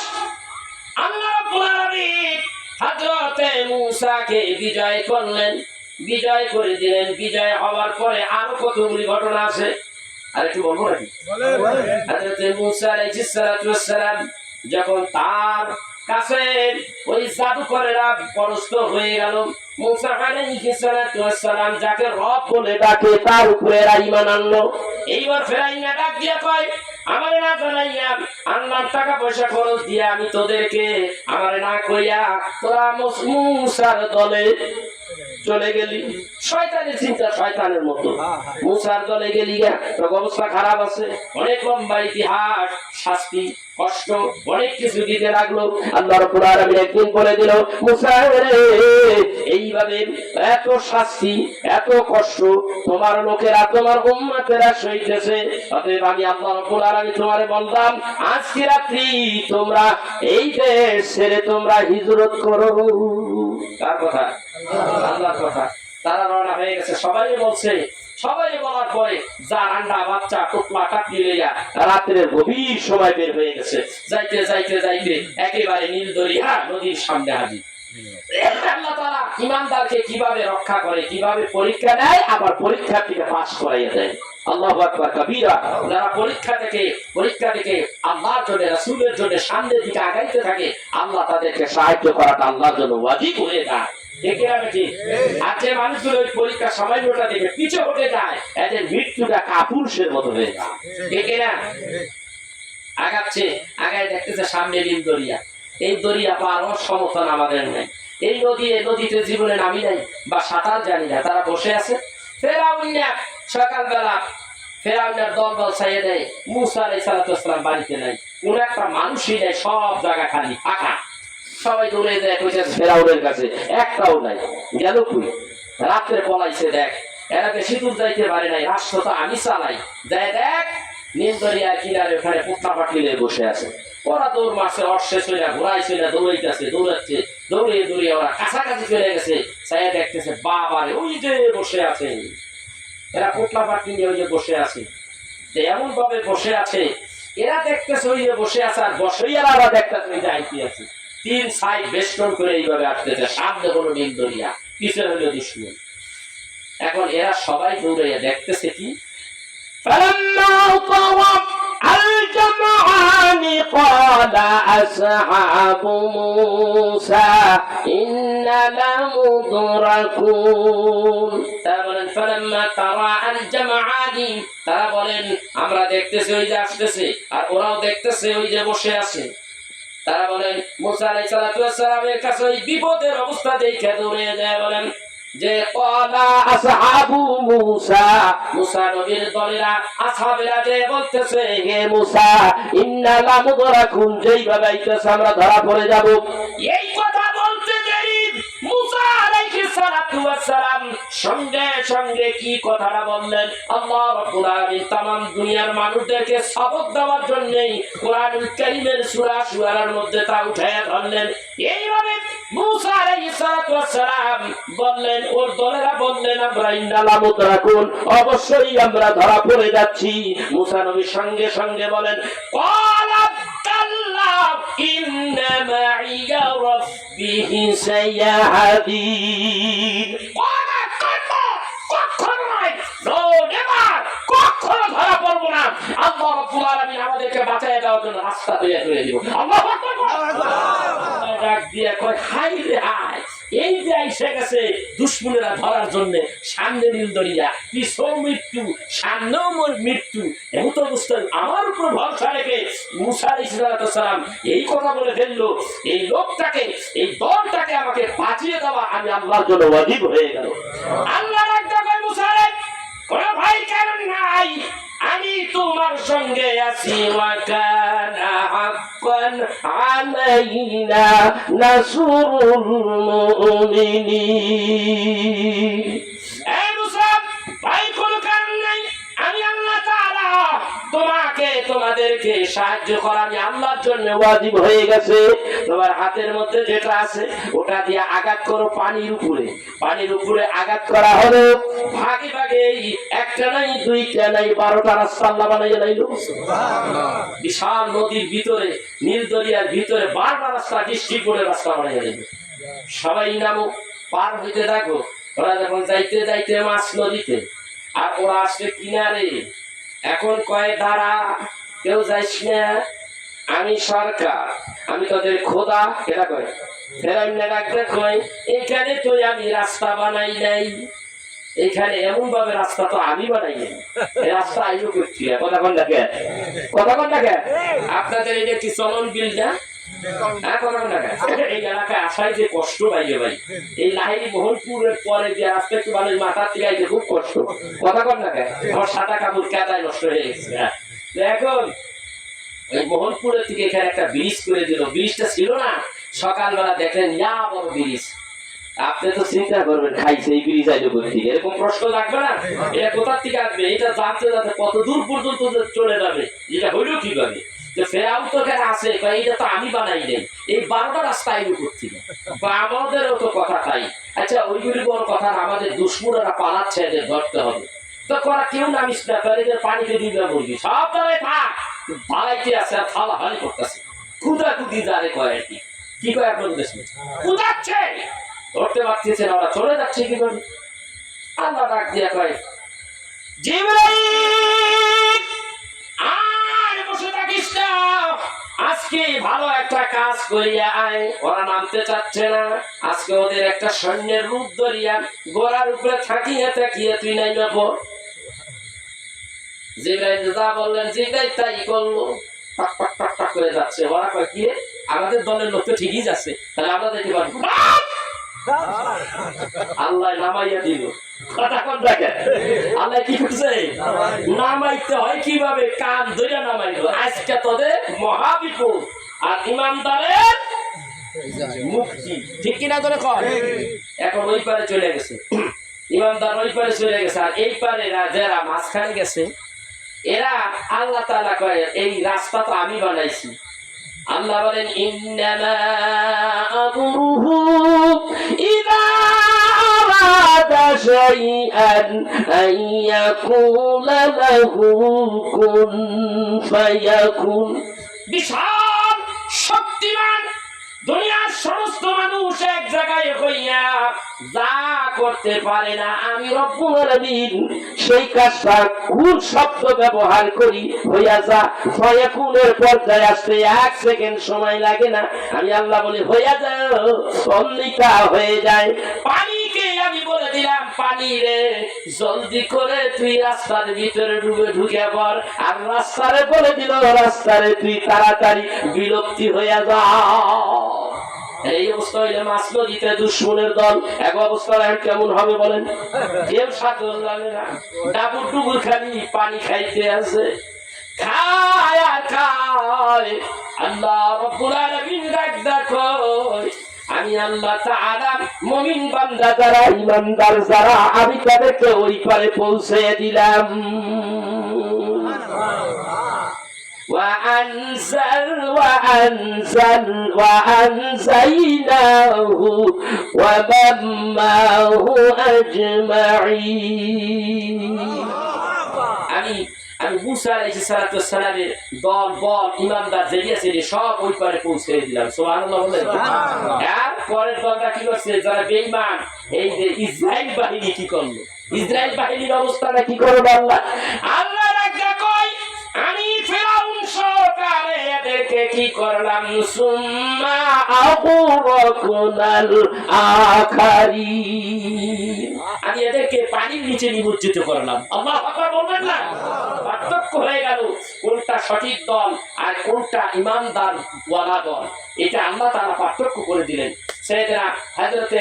আল্লাহ রাব্বুল আলামিন হযরত মূসাকে বিজয় করলেন, বিজয় করে দিলেন। বিজয় হওয়ার পরে আরো কতগুলি ঘটনা আছে, আর একটু বলবো নাকি? হযরত মূসা আলাইহিস সালাতু ওয়াস সালাম যখন তার কাছে ওই জাদুকরেরা পরাস্ত হয়ে গেল, মূসা আলাইহিস সালাতু ওয়াস সালাম যাকে রব বলে ডাকে, তার উপরে এরা ঈমান আনলো। এইবার ফেরাইনা ডাক দিয়া কয়, আমারে না জানাইয়া আল্লাহর টাকা পয়সা খরচ দিয়া আমি তোদেরকে আমারে না কইয়া তোরা মূসার দলে চলে গেলি, শয়তানের চিন্তা শয়তানের মতো। মুসার দলে গেলি গা, তোর অবস্থা খারাপ আছে। অনেক লম্বা ইতিহাস, শাস্তি, কষ্ট, অনেক কিছু দিতে লাগলো। আল্লাহ রাব্বুল আলামিন একদিন বলে দিল, মুসা রে, এইভাবে এত শাস্তি, এত কষ্ট তোমার লোকেরা, তোমার উম্মতেরা সইতেছে। অতএব আমি আল্লাহ রাব্বুল আলামিন তোমারে বললাম, আজকে রাত্রি তোমরা এই দেশ ছেড়ে তোমরা হিজরত করো। কার কথা? আল্লাহর কথা। তারা রওনা হয়ে গেছে, সবাই বলছে। সবাই বলার পরে যার আন্ডা বাচ্চা টুকলা টাকলি লইয়া রাত্রের গভীর সময় বের হয়ে গেছে। যাইতে যাইতে যাইতে একেবারে নীলদরিয়া নদীর সামনে হাজির। আল্লাহ তাআলা ঈমানদারকে কিভাবে রক্ষা করে, কিভাবে পরীক্ষা নেয়, আবার পরীক্ষার্থীকে পাস করাইয়া দেয়। আল্লাহু আকবার কাবীরা। যারা পরীক্ষা থেকে আল্লাহর জন্য, রাসূলের জন্য সামনের দিকে আগাইতে থাকে, আল্লাহ তাদেরকে সাহায্য করাটা আল্লাহর জন্য ওয়াজিব হয়ে যায়। দেখে আমি আর যে মানুষগুলো পরীক্ষা সময়টা দেখে পিছে হটে যায়, এদের মৃত্যুটা কাপুরুষের মতো হয়ে যায়। দেখে না আগাচ্ছে, আগায় দেখতেছে সামনে নীল দরিয়া। এই দরিয়া পার সমতল আমাদের নাই। এই নদীতে জীবনে নামি নাই বা সাঁতার জানি না, তারা বসে আছে। ফেরাউন সকালবেলা ফেরাউনের দলবল ছাইয়ে দেয়, মুসা আলাইহিস সালাম বাড়িতে নাই, কোন একটা মানুষই নাই, সব জায়গা খালি ফাঁকা। সবাই দৌড়ে যায় কইছে ফেরাউনের কাছে, একটাও নাই। গেল কই? রাত্রে পলাইছে। দেখ, এরা বেশি দূর যাইতে পারে নাই, রাষ্ট্র তো আমি চালাই। যায় দেখ নীল দরিয়ার কিনারে ওখানে পুতলা পাটলিলে বসে আছে। ওরা দৌড় মারছে, অশ্বে চলে ঘোড়াইছে না, দৌড়াইতেছে, দৌড়াচ্ছে, দৌড়িয়ে দৌড়িয়ে ওরা কাছাকাছি চলে গেছে। চাইয়া দেখতেছে বাবারে ওই যে বসে আছে। এরা পুতলা পাটলি নিয়ে ওই যে বসে আছে, এমন ভাবে বসে আছে। এরা দেখতেছে ওই যে বসে আছে, আর বসইয়ারা আবার দেখতেছে ওই যে আইতে আছে। তিন সাইড বেষ্টন করে এইভাবে আসতেছে। সামনে হলো নীল দরিয়া, পিছনে হলো দুশমন। এখন এরা সবাই দৌড়াইয়া দেখতেছে কি, فلما طوى الجمعان قال أصحاب موسى إنا لمدركون। তারা বলেন فلما ترى الجمعان, তারা বলেন আমরা দেখতেছি ওই যে আসতেছে, আর ওরাও দেখতেছে ওই যে বসে আছে। তারা বলেন মুসা আলাইহিস সালামের কাছে ওই বিপদের অবস্থা দেখে দৌড়ে যায়, বলেন যে ক্বালা আসহাবু মুসা, মুসা নবীর দলেরা, আসহাবেরা যে বলতেছে, হে মুসা ইন্না লামুদরাকুন, যেইভাবে আইতেছে আমরা ধরা পড়ে যাব। এই কথা বলতে দেরি মুসা আলাইহিস সালাম সঙ্গে সঙ্গে কি কথাটা বললেন, আল্লাহ রাব্বুল আলামিন तमाम দুনিয়ার মানুষদেরকে সবক দেওয়ার জন্য কোরআনুল কারীমের সূরা শুআরার মধ্যে তা উঠায়া ধরলেন। এইভাবে মুসা আলাইহিস সালাম বললেন, ওর দলেরা বললেন আমরা ইন্না লামুদরাকুন, অবশ্যই আমরা ধরা পড়ে যাচ্ছি। মুসা নবী সঙ্গে সঙ্গে বলেন ক্বালা কাল্লা ইন্না মাইয়া রাব্বি সায়াহদিন। কখনো ধরা পড়বো না, আল্লাহ রাব্বুল আলামিন আমাদেরকে বাঁচায় দেওয়ার জন্য রাস্তা তৈরি করে দিব। আল্লাহু আকবার। ডাক দিয়ে কয় হাই রে হাই, এই যে এসে গেছে দুশমনেরা ধরার জন্য। সামনে নীল দরিয়া, পিছনে মৃত্যু, সামনেও মৃত্যু। এমন অবস্থায় আমার উপর ভরসা রেখে মুসা আলাইহিস সালাম এই কথা বলে ফেললো, এই লোকটাকে, এই দলটাকে আমাকে বাঁচিয়ে দেওয়া আমি আল্লাহর জন্য ওয়াজিব হয়ে গেল। আল্লাহ রাখতে কয় মুসা রে, কোন ভাই কারণ নাই, আমি তোমার সঙ্গে আছি। ওয়া কানা হাক্কান আলাইনা নাসরুল মুমিনিন। এই মুসা ভাই, কোন কারণ নাই, আমি আল্লাহ তাআলা তোমাদেরকে সাহায্য করা আমি আল্লাহর জন্য ওয়াজিব হয়ে গেছে। তোমার হাতের মধ্যে যেটা আছে ওটা দিয়ে আঘাত করো পানির উপরে। পানির উপরে আঘাত করা হলো, ভাগে ভাগে একটা নাই, দুইটা নাই, 12টা রাস্তা আল্লাহ বানাইয়া লাইলো। বিশাল নদীর ভিতরে, নীল দরিয়ার ভিতরে 12টা রাস্তা, ডিস্ট্রিক্ট বোর্ডের রাস্তা বানাইয়া লাইলো। সবাই নামো, পার হইতে থাকো। ওরা যখন যাইতে যাইতে মাছ নদীতে, আর ওরা আসছে কিনারে। এখন কয় দাঁড়া, কেউ যাইস না, আমি সরকার, আমি তোদের খোদা। এটা কয় ফেরাউন ডাকতে কয়, এখানে তো আমি রাস্তা বানাই নাই, এখানে এমন ভাবে রাস্তা তো আমি বানাই নাই, রাস্তা আইও করছি। কথা কোন দেখে, কথা কোন দেখে, আপনাদের এটা কি চলন বিল না? এই এলাকায় আসাই যে কষ্ট ভাইয়ে ভাই, এই লাহিড়ী মোহনপুরের পরে যে রাস্তা একটু মানুষ মাথার থেকে আইতে খুব কষ্ট, কথা কর না কেন, আমার সাদা কাপড় কাদায় নষ্ট হয়ে গেছে। এখন এই মোহনপুরের থেকে এখানে একটা ব্রিজ করে দিল, ব্রিজটা ছিল না, সকালবেলা দেখলেন ইয়া বড় ব্রিজ, আপনি তো চিন্তা করবেন খাইছে এই ব্রিজ আইলো কোথা থেকে, এরকম প্রশ্ন লাগবে না, এটা কোথার থেকে আসবে, এটা জানতে জানতে কত দূর পর্যন্ত চলে যাবে, এটা হইলো কিভাবে, যে ফেরাও তো এখানে আছে, এটা তো আমি বানাই নাই, এই 12টা রাস্তা আইলো কোথেকে, বা আমাদেরও তো কথা তাই। আচ্ছা ওইগুলি বড় কথা না, আমাদের দুশ্মনেরা পালাচ্ছে, এদের ধরতে হবে, তো করা কেউ নামিস না, এদের পানিতে দিবে মুরগি সব ধরে থাক, বাড়াইতে আছে আর থালা হালি করতেছে, কুদাকুদি যারে কয় আর কি, কি কয় আপনার দেশে কুদাচ্ছে, ধরতে পারতেছে না, ওরা চলে যাচ্ছে কি করে, আল্লাহ ডাক দিয়া কয় জিবরাইল আর বসে থাকিস না, আজকে ভালো একটা কাজ করিয়া আয়, ওরা নামতে চাচ্ছে না, আজকে ওদের একটা সৈন্যের রূপ ধরিয়া গোড়ার উপরে থাকিয়ে থাকিয়ে তুই নাইমা পড়। জিবরাইল যা বললেন জিবরাইল তাই করলো, টাক টাক টাক টাক করে যাচ্ছে, ওরা কয় কি আমাদের দলের লোক তো ঠিকই যাচ্ছে, তাহলে আমরা দেখতে পারবো, আল্লাহ নামাইয়া দিল, কথা কোন দেখেন আল্লাহ কি করছে, নামাইতে হয় কিভাবে, কান ধরে নামাইলো, আজকে তোদের মহাবিপদ আর ইমানদারের মুক্তি, ঠিক কিনা করে কর। এখন ওই পারে চলে গেছে, ইমানদার ওই পারে চলে গেছে, আর এই পারে যারা মাঝখানে গেছে এরা আল্লাহ তাআলা কয় এই রাস্তা তো আমি বানাইছি, আল্লাহ বলেন ইন্নামা আমরুহু ইযা আরাদা শাইআন আইয়াকুলা লাহু কুন ফায়াকুন। বিশাল শক্তিমান দুনিয়ার সমস্ত মানুষ এক জায়গায় হইয়া যা করতে পারে না, আমি রব্বুল আলামিন সেই কাজটা কোন শব্দ ব্যবহার করি হইয়া যা, ফায়াকুনের পর্যায়ে আসতে 1 সেকেন্ড সময় লাগে না, আমি আল্লাহ বলি হইয়া যাও, অমনিকা হয়ে যায়। পানিকে আমি বলে দিলাম পানি রে জলদি করে তুই রাস্তার ভিতরে ডুবে ঢুকে পড়, আর রাস্তারে বলে দিল রাস্তারে তুই তাড়াতাড়ি বিলুপ্তি হইয়া যা। এই অবস্থা হইলে মাছ নদীতে দুশ্মনের দল, এক অবস্থা কেমন হবে বলেন, কেউ সাগর লাগে না, ডাবুর ডুবুর খালি পানি খাইতে আছে, খায় আর খায়। আল্লাহ রাব্বুল আলামিন ডাক দেখো, আমি আল্লাহ তাআলা মুমিন বান্দা যারা ঈমানদার যারা, আমি তাদেরকে ওই পারে পৌঁছে দিলাম। وأنزلناه ومن معه أجمعين। আমি মুসা আলাইহিস সালামের দল বল ইমানদার যেগুলো ছিল সব ওই পারে পৌঁছে দিলাম, সুবহানাল্লাহ বলেন। আর পরের দলটা কি করছে, যারা বেঈমান, এই যে ইসরাইল বাহিনী কি করলো, ইসরাইল বাহিনীর অবস্থাটা কি করলো আল্লাহ, আল্লাহ রাখা কয় আমি ফিরাউন সরকারে এদেরকে কি করলাম, সুম্মা আগুরাকনাল আখারিন, আমি এদেরকে পানির নিচে নিমজ্জিত করলাম। আল্লাহু আকবার বলবেন না, পার্থক্য হয়ে গেল কোনটা সঠিক দল আর কোনটা ইমানদার ওয়ালা দল, এটা আল্লাহ তাআলা পার্থক্য করে দিলেন। সাইয়েদনা হযরতে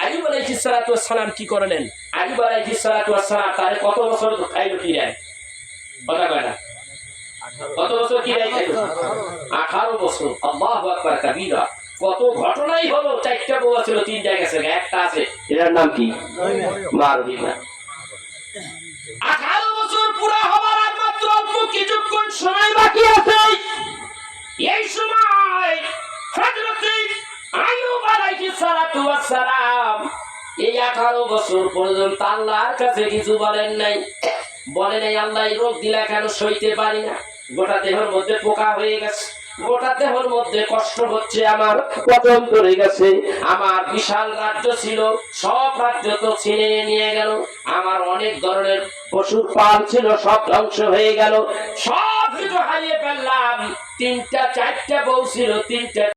আইয়ুব আলাইহিস সালাতু ওয়াস সালাম কি করলেন, আইয়ুব আলাইহিস সালাতু ওয়াস সালাম তারে কত বছর খাইলো কি দেয়, কথা কয় না, কত বছর কি দেয়, 18 বছর। আল্লাহু আকবার কাবীরা, কত ঘটনাই হলো, 4টা বউ ছিল, 3টা গেছে, একটা আছে, এটার নাম কি মারবিনা। 18 বছর পুরো হবার আর মাত্র অল্প কিছুক্ষণ সময় বাকি আছে, এই সময় হযরত আইয়ুব আলাইহিস সালাতু ওয়াস সালাম এই 18 বছর পর্যন্ত আল্লাহর কাছে কিছু বলেন নাই, বলে নাই আল্লাহ এই রোগ দিলা কেন, সইতে পারি না, গোটা দেহের মধ্যে পোকা হয়ে গেছে, গোটা দেহের মধ্যে কষ্ট হচ্ছে, আমার পতন ধরে গেছে, আমার বিশাল রাজ্য ছিল সব রাজ্য তো ছিনে নিয়ে গেল, আমার অনেক ধরনের পশুর পাল ছিল সব ধ্বংস হয়ে গেল, সব কিছু হারিয়ে ফেললাম, 3টা 4টা বউ ছিল, 3টা